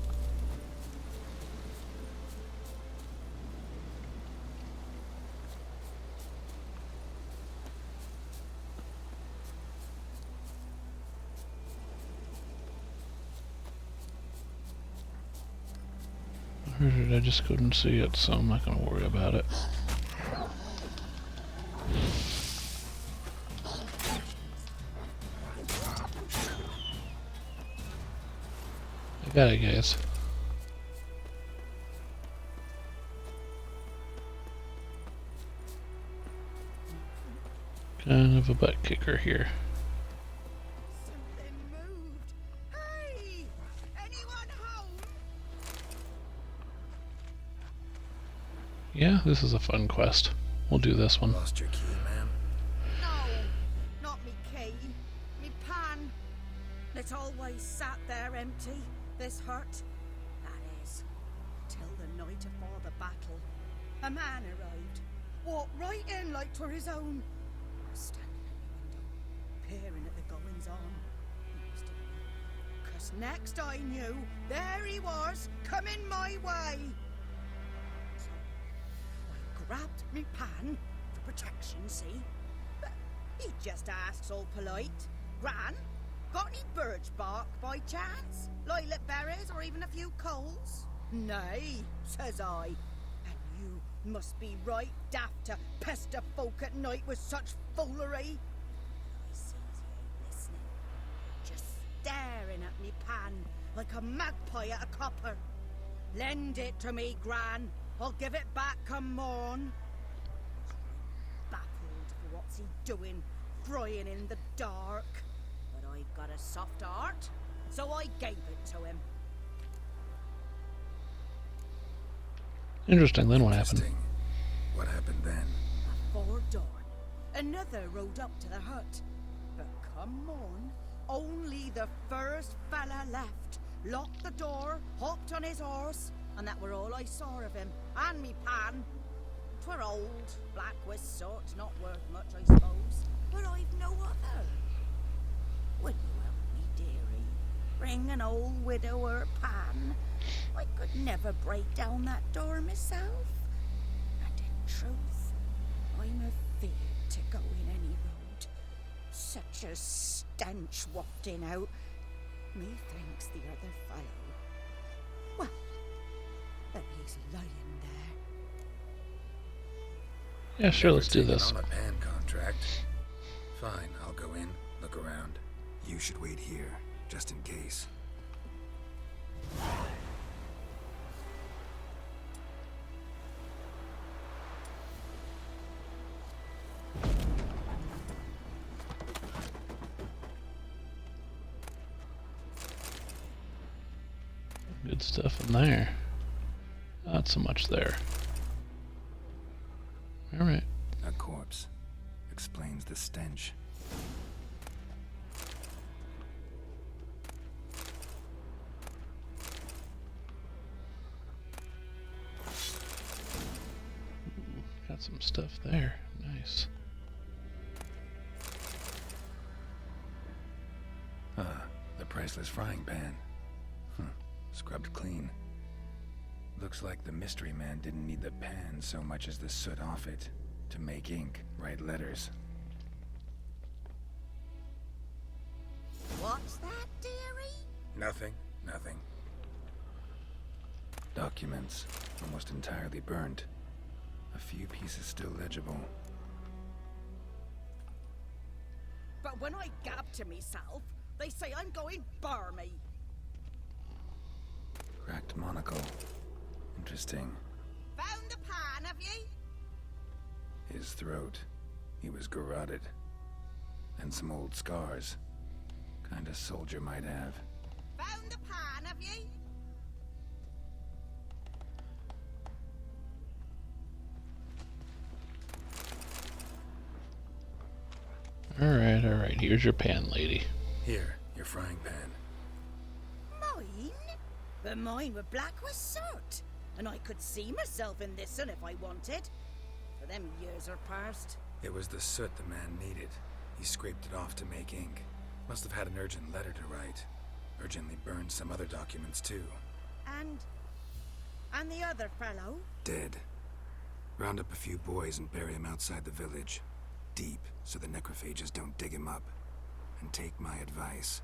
Or did I just couldn't see it, so I'm not going to worry about it. I got it, guys. Kind of a butt kicker here. Something moved. Hey! Anyone home? Yeah, this is a fun quest. We'll do this one. Lost your key, ma'am? No, not me key. Me pan. It always sat there empty, this hut. That is, till the night afore the battle. A man arrived, walked right in like 'twere his own. Standing at the window, peering at the goings on. He must have been, 'cause next I knew, there he was, coming my way. So I grabbed me pan for protection, see? But he just asks all polite, Gran, got any birch bark by chance? Lilac berries or even a few coals? Nay, says I. And you must be right daft to pester folk at night with such foolery. I sees he ain't listening, just staring at me pan like a magpie at a copper. Lend it to me, Gran. I'll give it back come morn. Baffled for what's he doing, frying in the dark. But I've got a soft heart, so I gave it to him. Interesting, then what happened? What happened then? Before dawn, another rode up to the hut. But come on, only the first fella left. Locked the door, hopped on his horse, and that were all I saw of him. And me pan. 'Twere old, black with sort, not worth much, I suppose. But I've no other. Will you help me, dearie? Bring an old widower pan. I could never break down that door myself. And in truth, I'm afeard to go in any road. Such a stench wafting out. Methinks the other fellow. Well, there he's lying there. Yeah, sure, let's do Taking this. on a pan contract. Fine, I'll go in, look around. You should wait here, just in case. Good stuff in there. Not so much there. Alright. A corpse. Explains the stench. Got some stuff there. Nice. The priceless frying pan. Scrubbed clean. Looks like the mystery man didn't need the pan so much as the soot off it to make ink, write letters. What's that, dearie? Nothing. Documents, almost entirely burnt. A few pieces still legible. But when I gab to myself, they say I'm going barmy. Cracked monocle. Interesting. Found the pan, have ye? His throat. He was garroted. And some old scars. Kind of soldier might have. Found the pan, have ye? Alright. Here's your pan, lady. Here, your frying pan. Mine? But mine were black with soot. And I could see myself in this one if I wanted. For them years are past. It was the soot the man needed. He scraped it off to make ink. Must have had an urgent letter to write. Urgently burned some other documents too. And the other fellow? Dead. Round up a few boys and bury him outside the village. Deep, so the necrophages don't dig him up. And take my advice.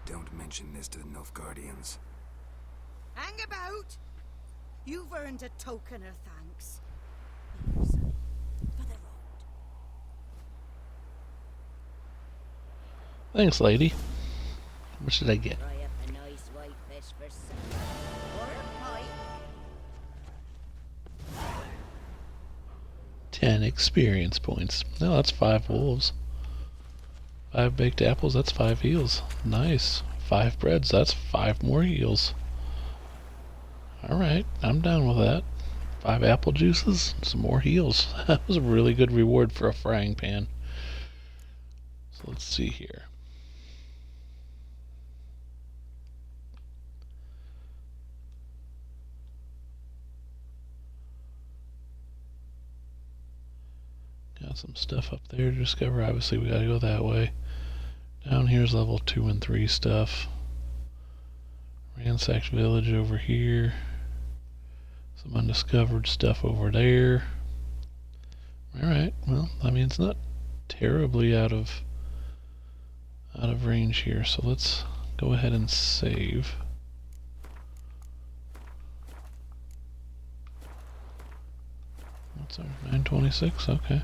Don't mention this to the Nilfgaardians. Hang about! You've earned a token of thanks. Here, son, for the road. Thanks, lady. How much did I get? Fry up a nice white fish for supper. Or a pie. 10 experience points. No, that's 5 wolves. 5 baked apples, that's 5 heals. Nice. 5 breads, that's 5 more heals. Alright, I'm down with that. 5 apple juices, some more heals. That was a really good reward for a frying pan. So let's see here. Got some stuff up there to discover. Obviously we gotta go that way. Down here's level 2 and 3 stuff. Ransacked village over here. Some undiscovered stuff over there. Alright, well, I mean it's not terribly out of range here, so let's go ahead and save. What's our 926? Okay.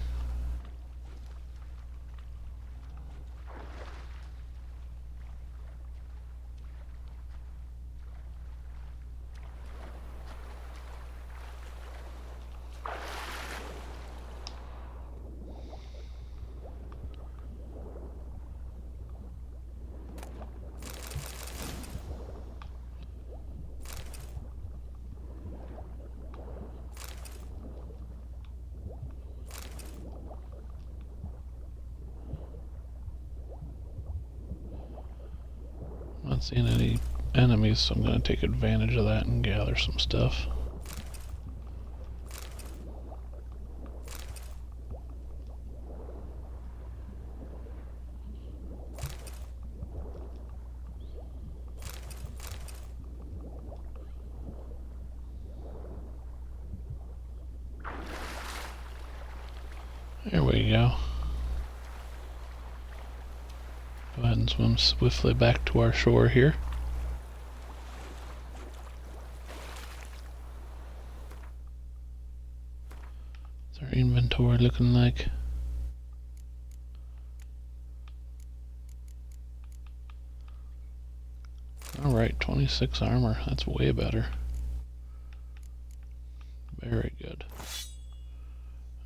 Not seeing any enemies, so I'm going to take advantage of that and gather some stuff. There we go. Go ahead and swim swiftly back to our shore here. What's our inventory looking like? Alright, 26 armor. That's way better. Very good.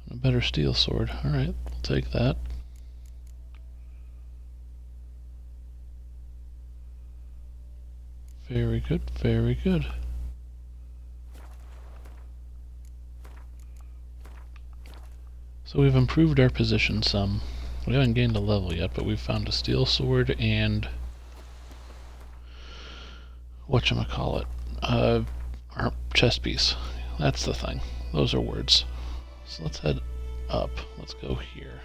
And a better steel sword. Alright, we'll take that. Very good, very good. So we've improved our position some. We haven't gained a level yet, but we've found a steel sword and whatchamacallit, our chest piece. That's the thing. Those are words. So let's head up. Let's go here.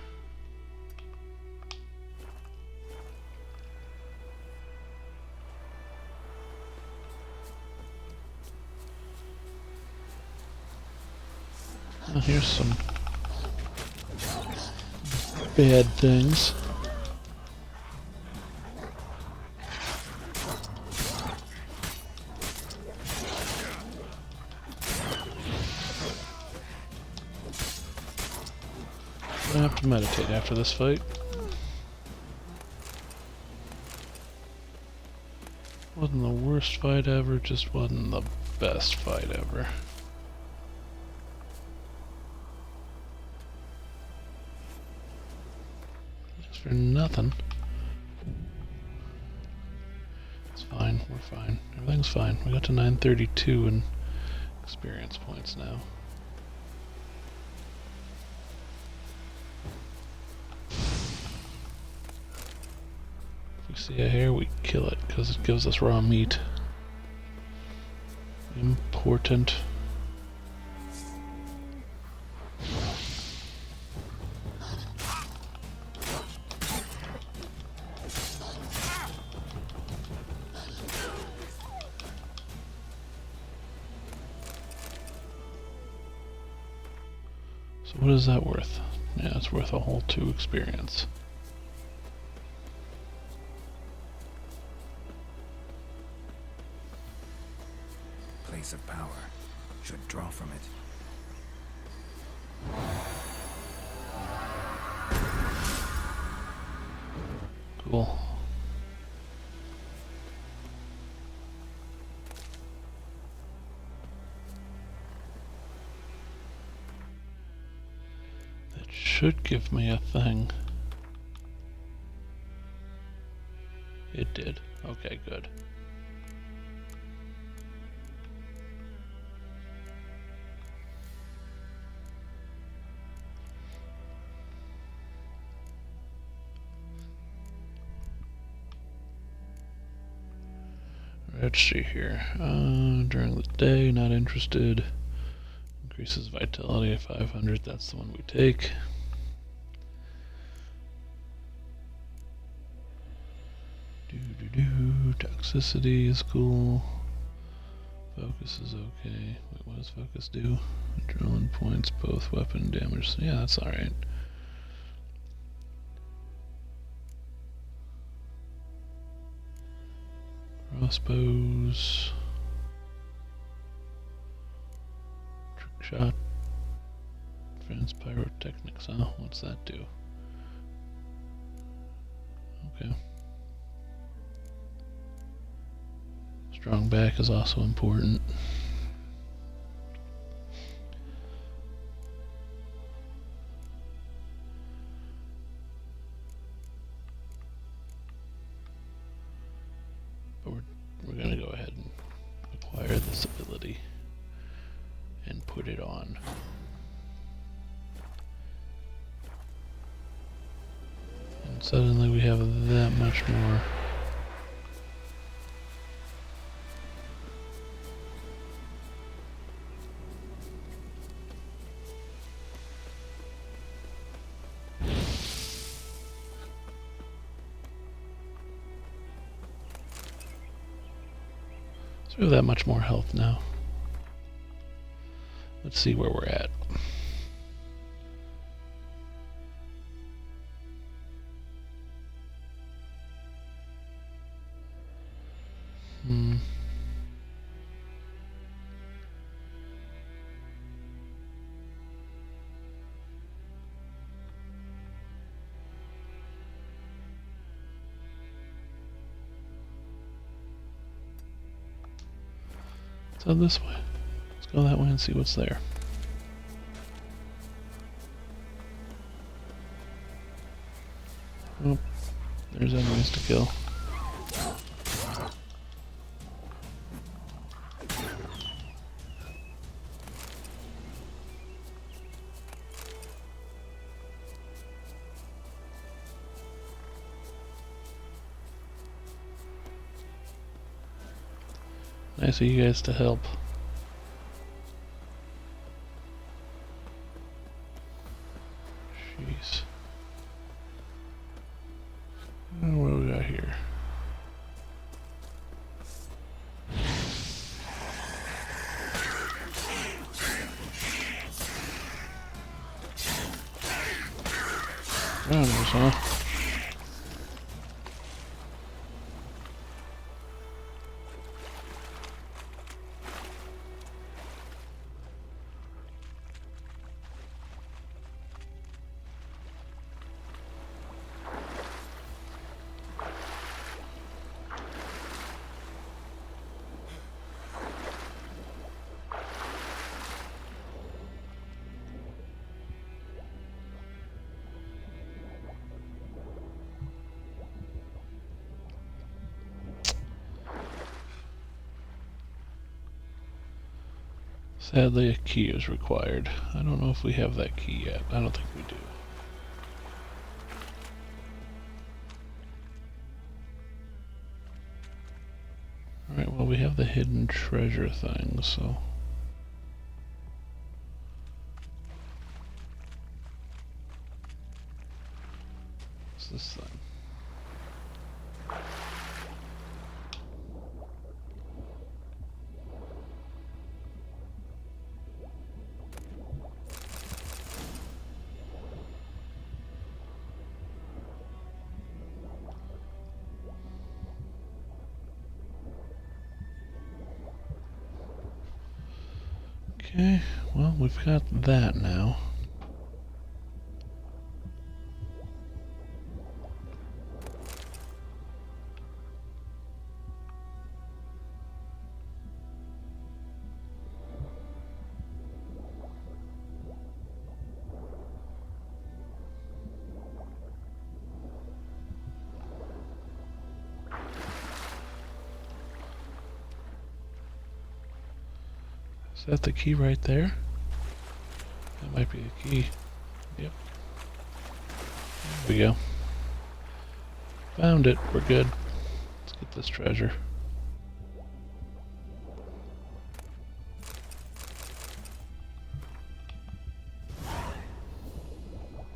Oh, here's some bad things. I have to meditate after this fight. Wasn't the worst fight ever, just wasn't the best fight ever. Just for nothing. It's fine, we're fine. Everything's fine. We got to 932 in experience points now. See a hair, we kill it because it gives us raw meat. Important. So what is that worth? Yeah, it's worth a whole 2 experience. Place of power. Should draw from it. Cool. That should give me a thing. It did. Okay, good. Let's see here. During the day, not interested. Increases vitality of 500. That's the one we take. Toxicity is cool. Focus is okay. Wait, what does focus do? Adrenaline points, both weapon damage. Yeah, that's alright. Crossbows. Trick shot. Advanced pyrotechnics, huh? What's that do? Okay. Strong back is also important. But we're going to go ahead and acquire this ability and put it on. And suddenly we have that much more. We have that much more health now. Let's see where we're at. So this way. Let's go that way and see what's there. Oh, there's enemies to kill. Nice of you guys to help. Jeez. What do we got here? Runners, huh? Sadly, a key is required. I don't know if we have that key yet. I don't think we do. Alright, well, we have the hidden treasure thing, so... What's this thing? Okay, well, we've got that now. Is that the key right there? That might be the key. Yep. There we go. Found it. We're good. Let's get this treasure.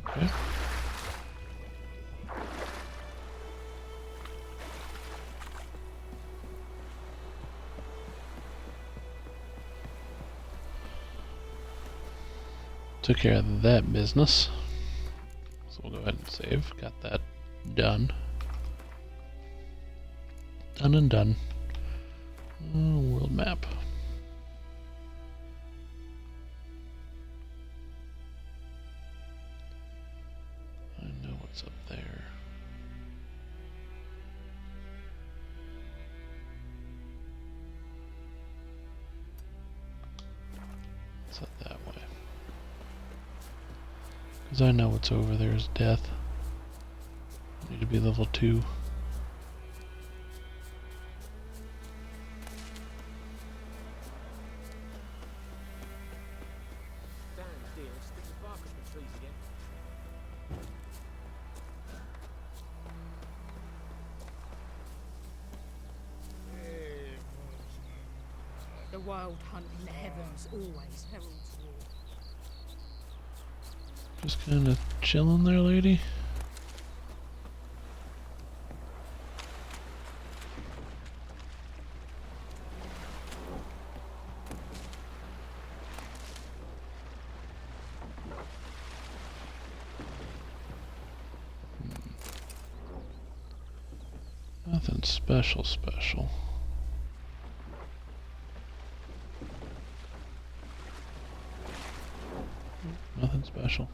Okay. Took care of that business. So we'll go ahead and save. Got that done. Done and done. World map. I know what's up there. It's up that way. Because I know what's over there is death. I need to be level 2. The wild hunt in the heavens always heralds war. Just kind of chilling there, lady. Nothing special. Nothing special.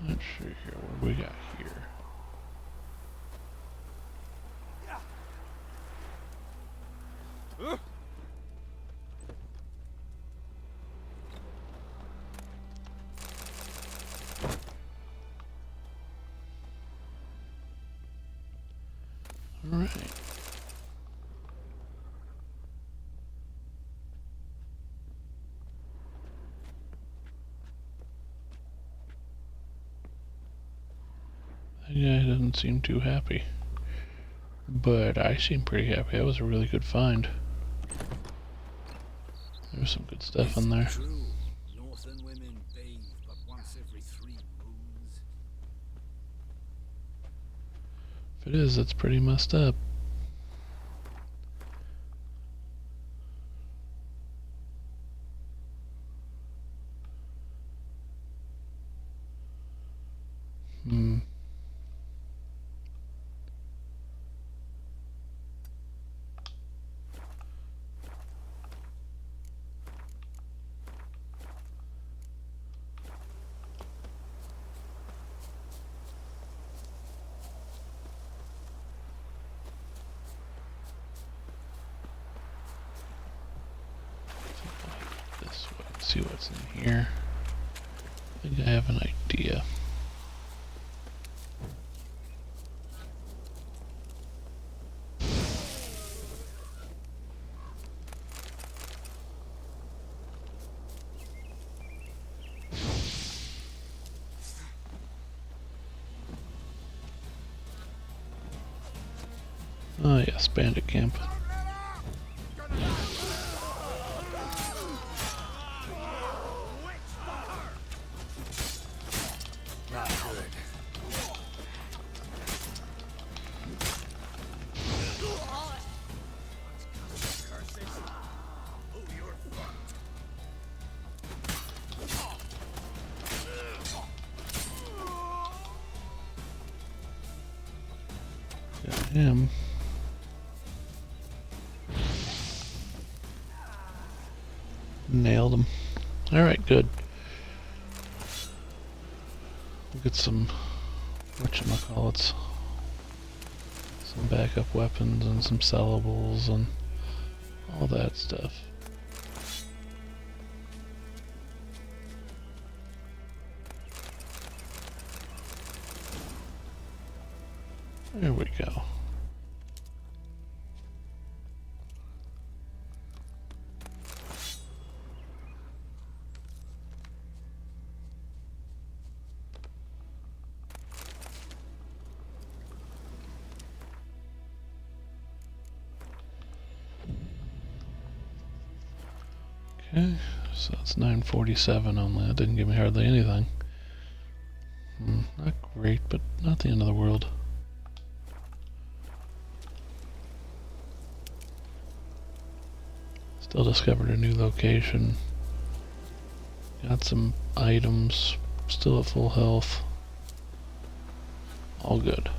Let's see here, what do we got here? All right. That guy doesn't seem too happy. But I seem pretty happy. That was a really good find. There's some good stuff in there. True. Northern women bathe but once every 3 moons. If it is, that's pretty messed up. This way. Let's see what's in here. I think I have an idea. Oh yes, bandit camp. Not good. Got him. Nailed him. Alright, good. We'll get some, whatchamacallits, some backup weapons and some sellables and all that stuff. There we go. Okay, so that's 947 only. That didn't give me hardly anything. Not great, but not the end of the world. Still discovered a new location. Got some items. Still at full health. All good.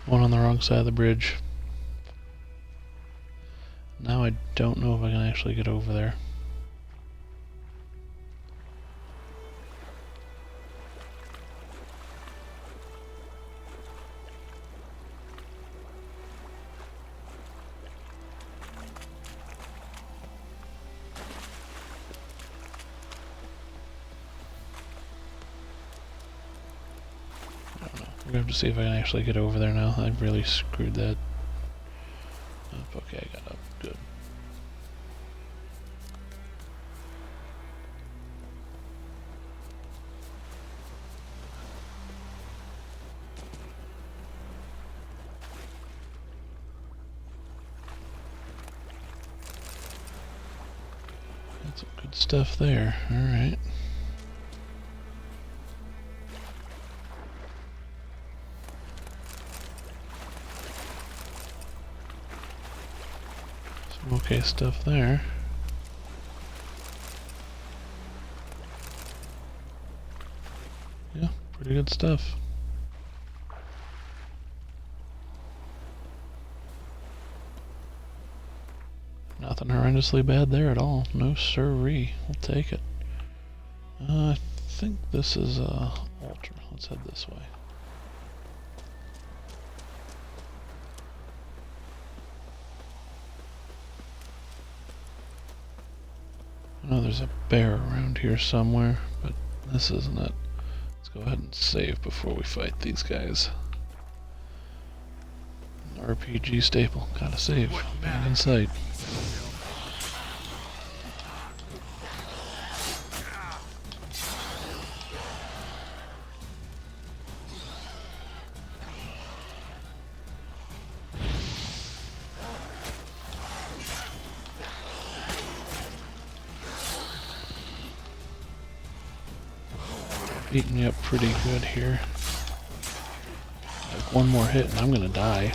One on the wrong side of the bridge. Now I don't know if I can actually get over there. We're gonna have to see if I can actually get over there now. I really screwed that up. Okay, I got up. Good. Good stuff there. Alright. Some okay stuff there. Yeah, pretty good stuff. Nothing horrendously bad there at all. No siree. We'll take it. I think this is altar. Let's head this way. I know there's a bear around here somewhere, but this isn't it. Let's go ahead and save before we fight these guys. An RPG staple. Gotta save. Back in sight. Beating me up pretty good here. Like one more hit and I'm gonna die.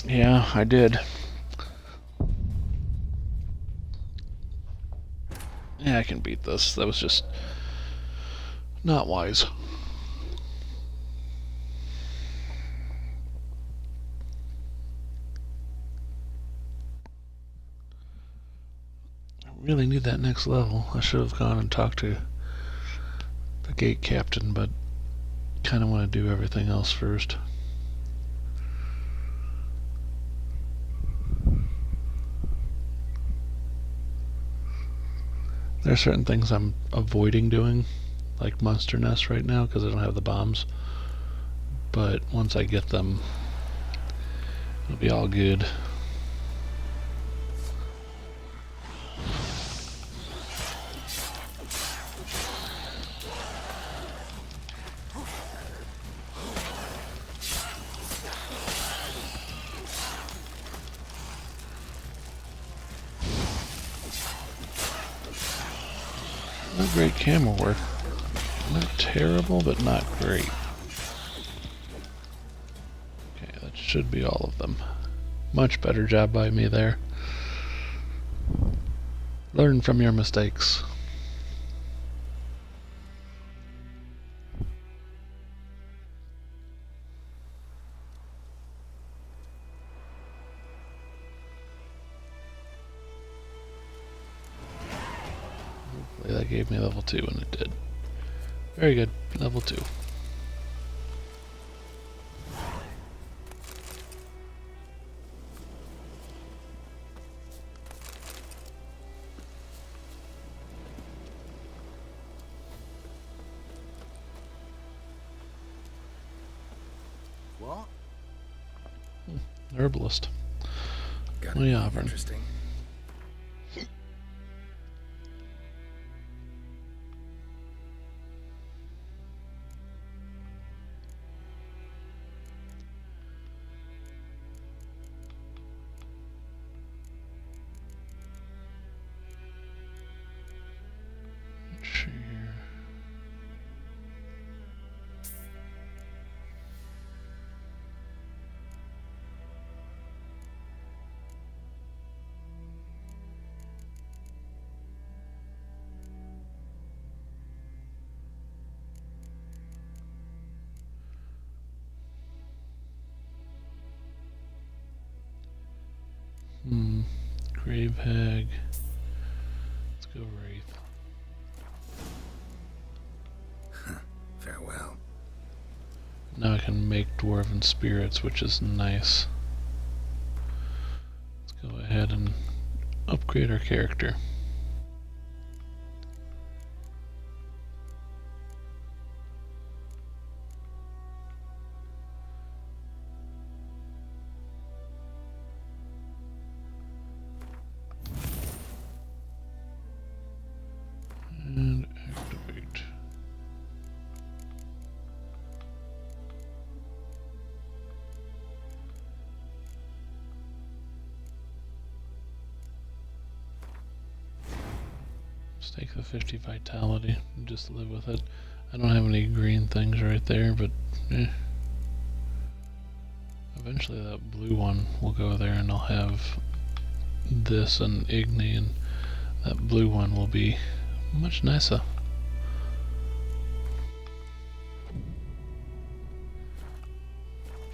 Yeah, I did. Yeah, I can beat this. That was just not wise. I really need that next level. I should have gone and talked to the gate captain, but kind of want to do everything else first. There are certain things I'm avoiding doing, like monster nests right now, because I don't have the bombs. But once I get them, it'll be all good. Not great camera work. Not terrible, but not great. Okay, that should be all of them. Much better job by me there. Learn from your mistakes. Hopefully that gave me level 2, and it did. Very good. Level 2. What? Herbalist. Gotta Oh be yeah, Auburn. interesting. Let's see here. Grave Hag. Let's go Wraith. Farewell. Now I can make Dwarven Spirits, which is nice. Let's go ahead and upgrade our character. And activate. Take the 50 vitality and just live with it. I don't have any green things right there, but eventually that blue one will go there and I'll have this and Igni, and that blue one will be much nicer.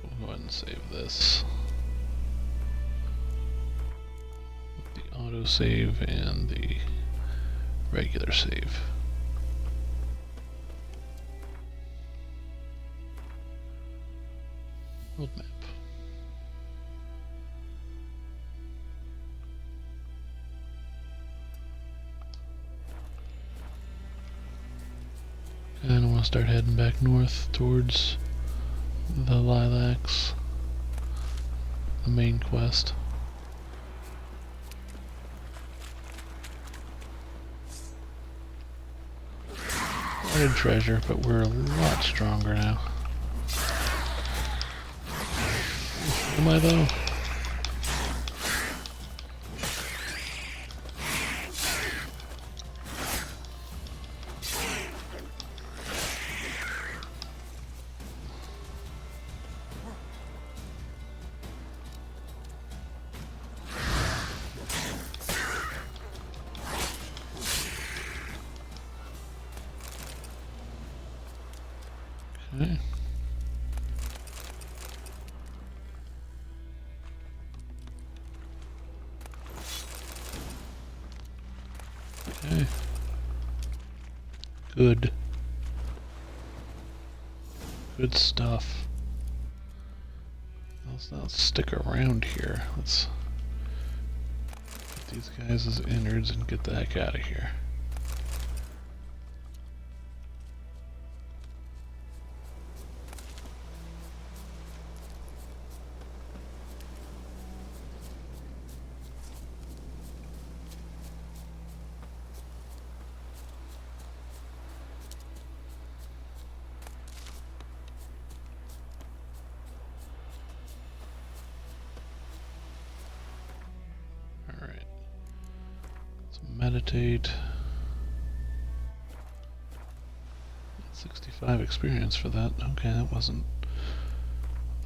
We'll go ahead and save this. The auto save and the regular save. World map. And I want to start heading back north towards the Lilacs, the main quest. What a treasure, but we're a lot stronger now. Am I though? Okay. Okay. Good. Good stuff. Let's not stick around here. Let's get these guys as innards and get the heck out of here. Meditate. 65 experience for that. Okay, that wasn't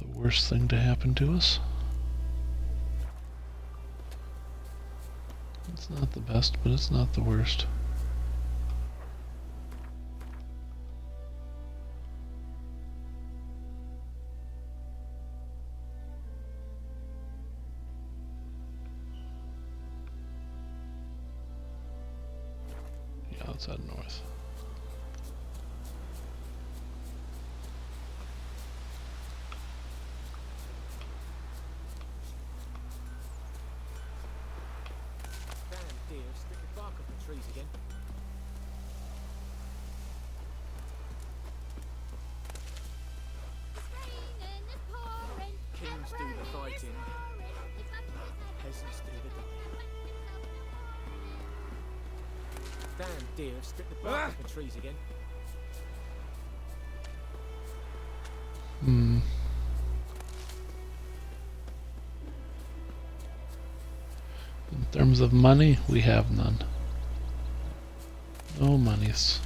the worst thing to happen to us. It's not the best, but it's not the worst. Outside north. Damn deer, stick the bark off the trees again. Kings do the fighting, peasants do the dying. Damn deer, stick the bark off the trees again. Hmm. In terms of money, we have none. No monies.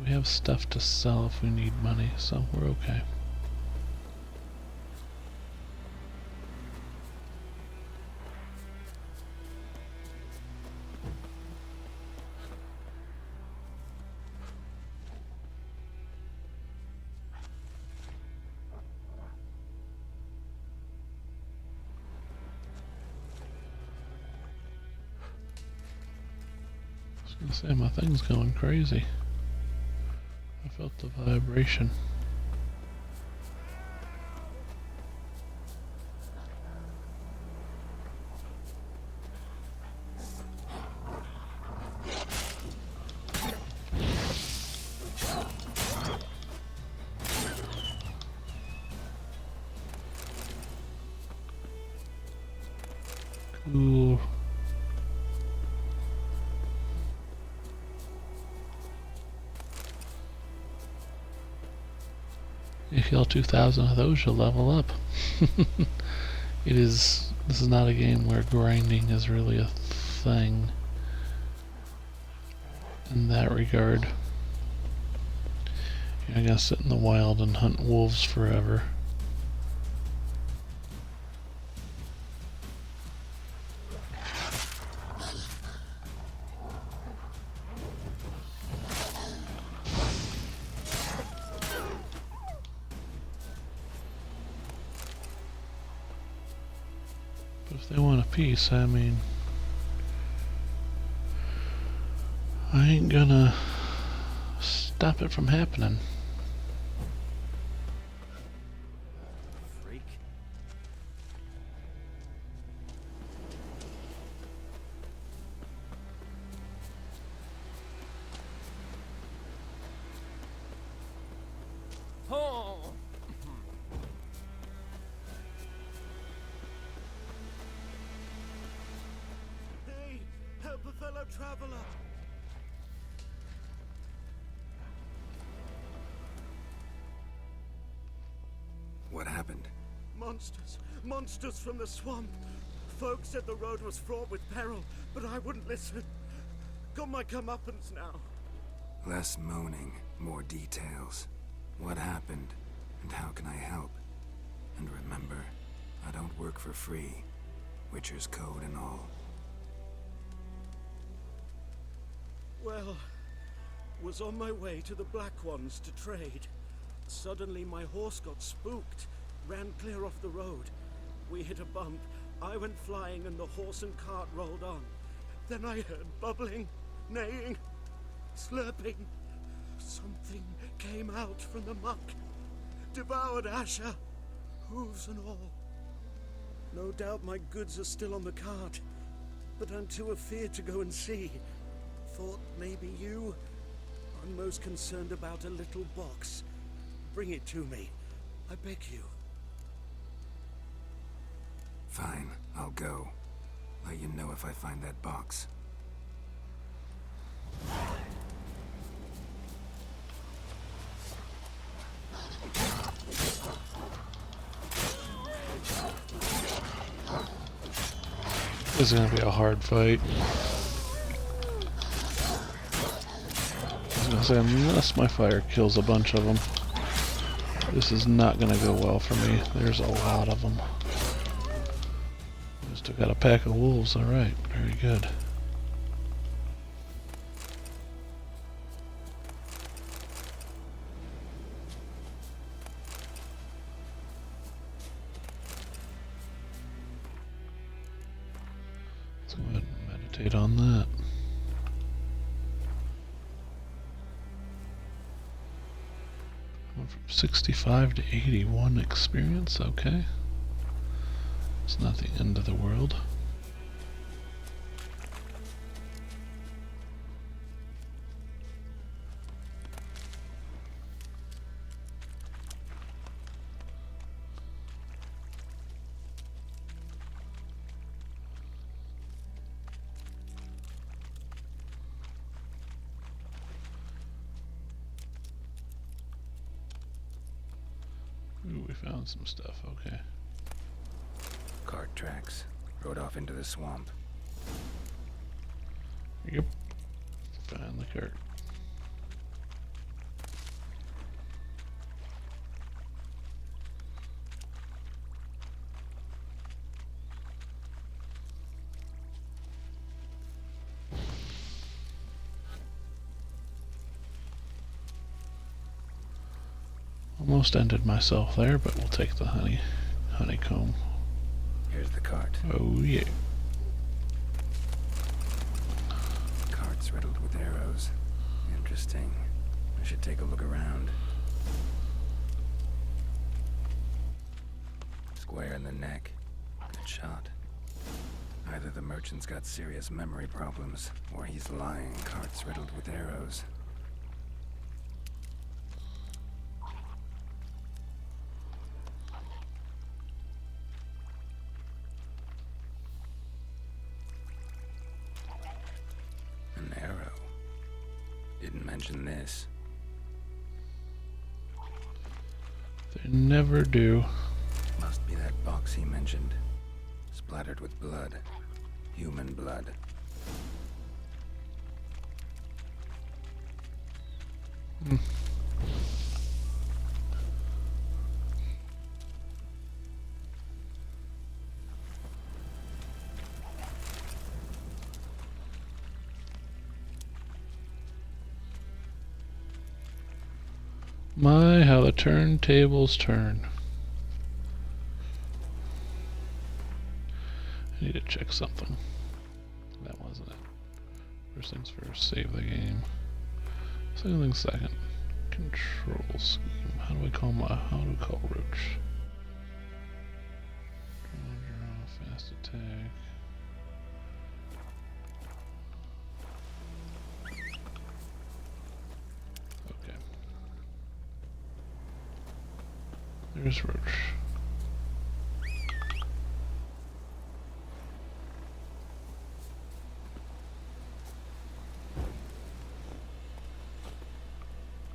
We have stuff to sell if we need money, so we're okay. I was gonna say, my thing's going crazy. I felt the vibration. Cool. You kill 2,000 of those, you'll level up. This is not a game where grinding is really a thing. in that regard. You're not gonna sit in the wild and hunt wolves forever. But if they want a piece, I mean, I ain't gonna stop it from happening. Freak. Oh! Hey, help a fellow traveler. What happened? Monsters. Monsters from the swamp. Folks said the road was fraught with peril, but I wouldn't listen. Got my comeuppance now. Less moaning, more details. What happened, and how can I help? And remember, I don't work for free. Witcher's code and all. Well, was on my way to the Black Ones to trade. Suddenly my horse got spooked, ran clear off the road. We hit a bump, I went flying and the horse and cart rolled on. Then I heard bubbling, neighing, slurping. Something came out from the muck, devoured Asher, hooves and all. No doubt my goods are still on the cart, but I'm too afeard to go and see. Thought maybe you. I'm most concerned about a little box. Bring it to me. I beg you. Fine, I'll go. Let you know if I find that box. This is gonna be a hard fight. I was gonna say, unless my fire kills a bunch of them, this is not gonna go well for me. There's a lot of them. Still got a pack of wolves, alright, very good. Let's go ahead and meditate on that. Went from 65 to 81 experience, okay. It's not the end of the world. Ooh, we found some stuff, okay. Cart tracks. Rode off into the swamp. Yep. Find the cart. Almost ended myself there, but we'll take the honeycomb. Here's the cart. Oh yeah. Cart's riddled with arrows. Interesting. I should take a look around. Square in the neck. Good shot. Either the merchant's got serious memory problems, or he's lying. Cart's riddled with arrows. An arrow. Didn't mention this. They never do. Must be that box he mentioned. Splattered with blood. Human blood. My, how the turntables turn. I need to check something. That wasn't it. First things first, save the game. Second things second. Control scheme. How do we call Roach? Draw, fast attack. Okay. There's Roach.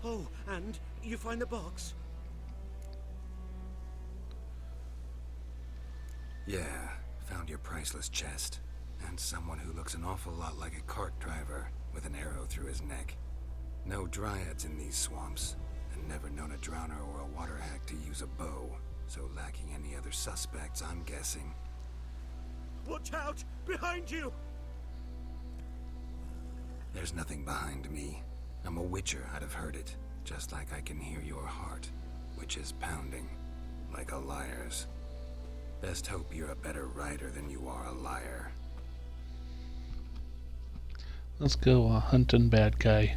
Oh, and you find the box? Yeah, found your priceless chest. And someone who looks an awful lot like a cart driver with an arrow through his neck. No dryads in these swamps, and never known a drowner or a water hack to use a bow. So lacking any other suspects, I'm guessing. Watch out! Behind you! There's nothing behind me. I'm a witcher, I'd have heard it. Just like I can hear your heart, which is pounding, like a liar's. Best hope you're a better writer than you are a liar. Let's go hunting bad guy.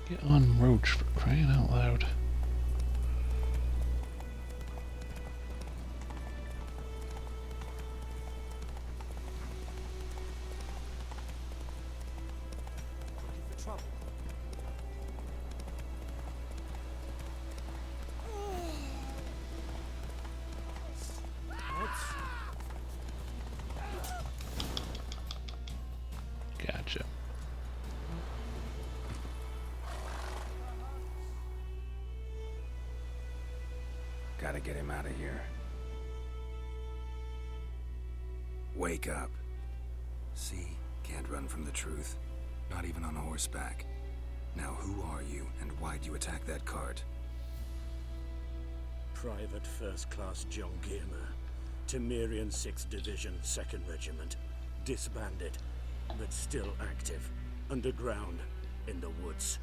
Get on Roach, for crying out loud. For trouble. Gotcha. Gotta get him out of here. Wake up. See? Can't run from the truth. Not even on horseback. Now who are you, and why'd you attack that cart? Private First Class John Gamer. Temerian 6th Division, 2nd Regiment. Disbanded, but still active. Underground, in the woods.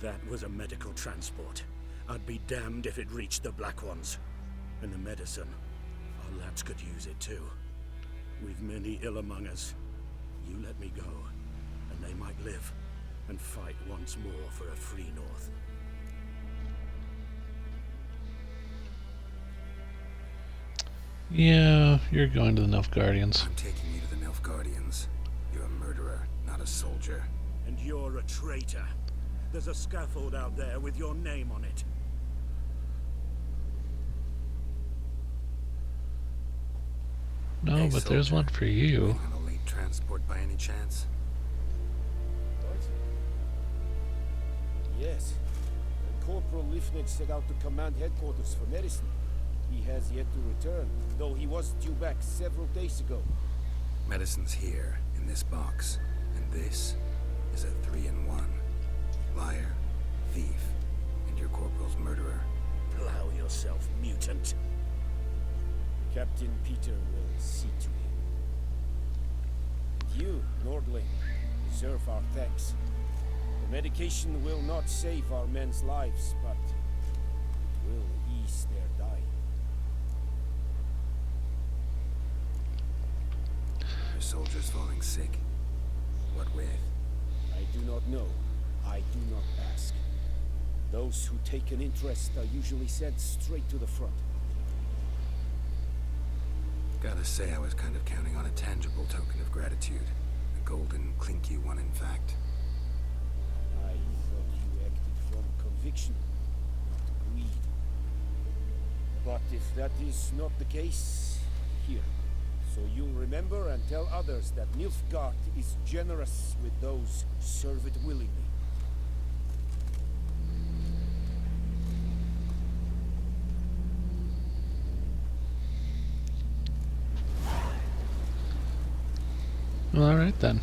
That was a medical transport. I'd be damned if it reached the Black Ones. And the medicine, our lads could use it too. We've many ill among us. You let me go, and they might live, and fight once more for a free North. Yeah, you're going to the Nilfgaardians. I'm taking you to the Nilfgaardians. You're a murderer, not a soldier. And you're a traitor. There's a scaffold out there with your name on it. No, Hey, but there's soldier. one for you. On a late transport by any chance? What? Yes. Corporal Lifnich set out to command headquarters for medicine. He has yet to return, though he was due back several days ago. Medicine's here, in this box. And this is a 3-in-1. Liar, thief, and your corporal's murderer. Plow yourself, mutant. Captain Peter will see to him. And you, Nordling, deserve our thanks. The medication will not save our men's lives, but it will ease their dying. Your soldiers falling sick. What with? I do not know. I do not ask. Those who take an interest are usually sent straight to the front. Gotta say, I was kind of counting on a tangible token of gratitude. A golden, clinky one, in fact. I thought you acted from conviction, not greed. But if that is not the case, here. So you'll remember and tell others that Nilfgaard is generous with those who serve it willingly. Well, alright then.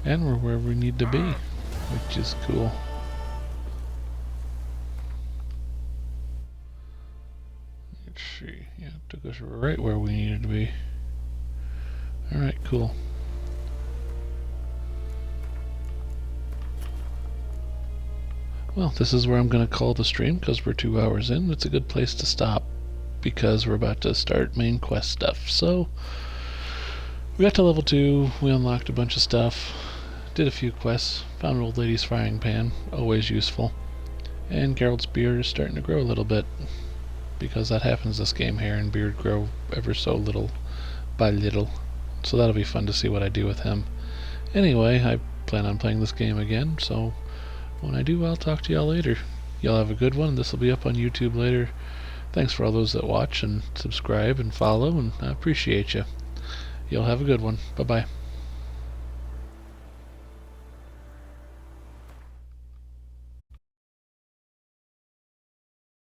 And we're where we need to be, which is cool. Let's see. Yeah, it took us right where we needed to be. Alright, cool. Well, this is where I'm going to call the stream because we're 2 hours in. It's a good place to stop because we're about to start main quest stuff. So, we got to level 2, we unlocked a bunch of stuff, did a few quests, found an old lady's frying pan, always useful, and Geralt's beard is starting to grow a little bit because that happens this game. Hair and beard grow ever so little by little, so that'll be fun to see what I do with him. Anyway, I plan on playing this game again, so when I do, I'll talk to y'all later. Y'all have a good one. This will be up on YouTube later. Thanks for all those that watch and subscribe and follow, and I appreciate you. Y'all have a good one. Bye-bye.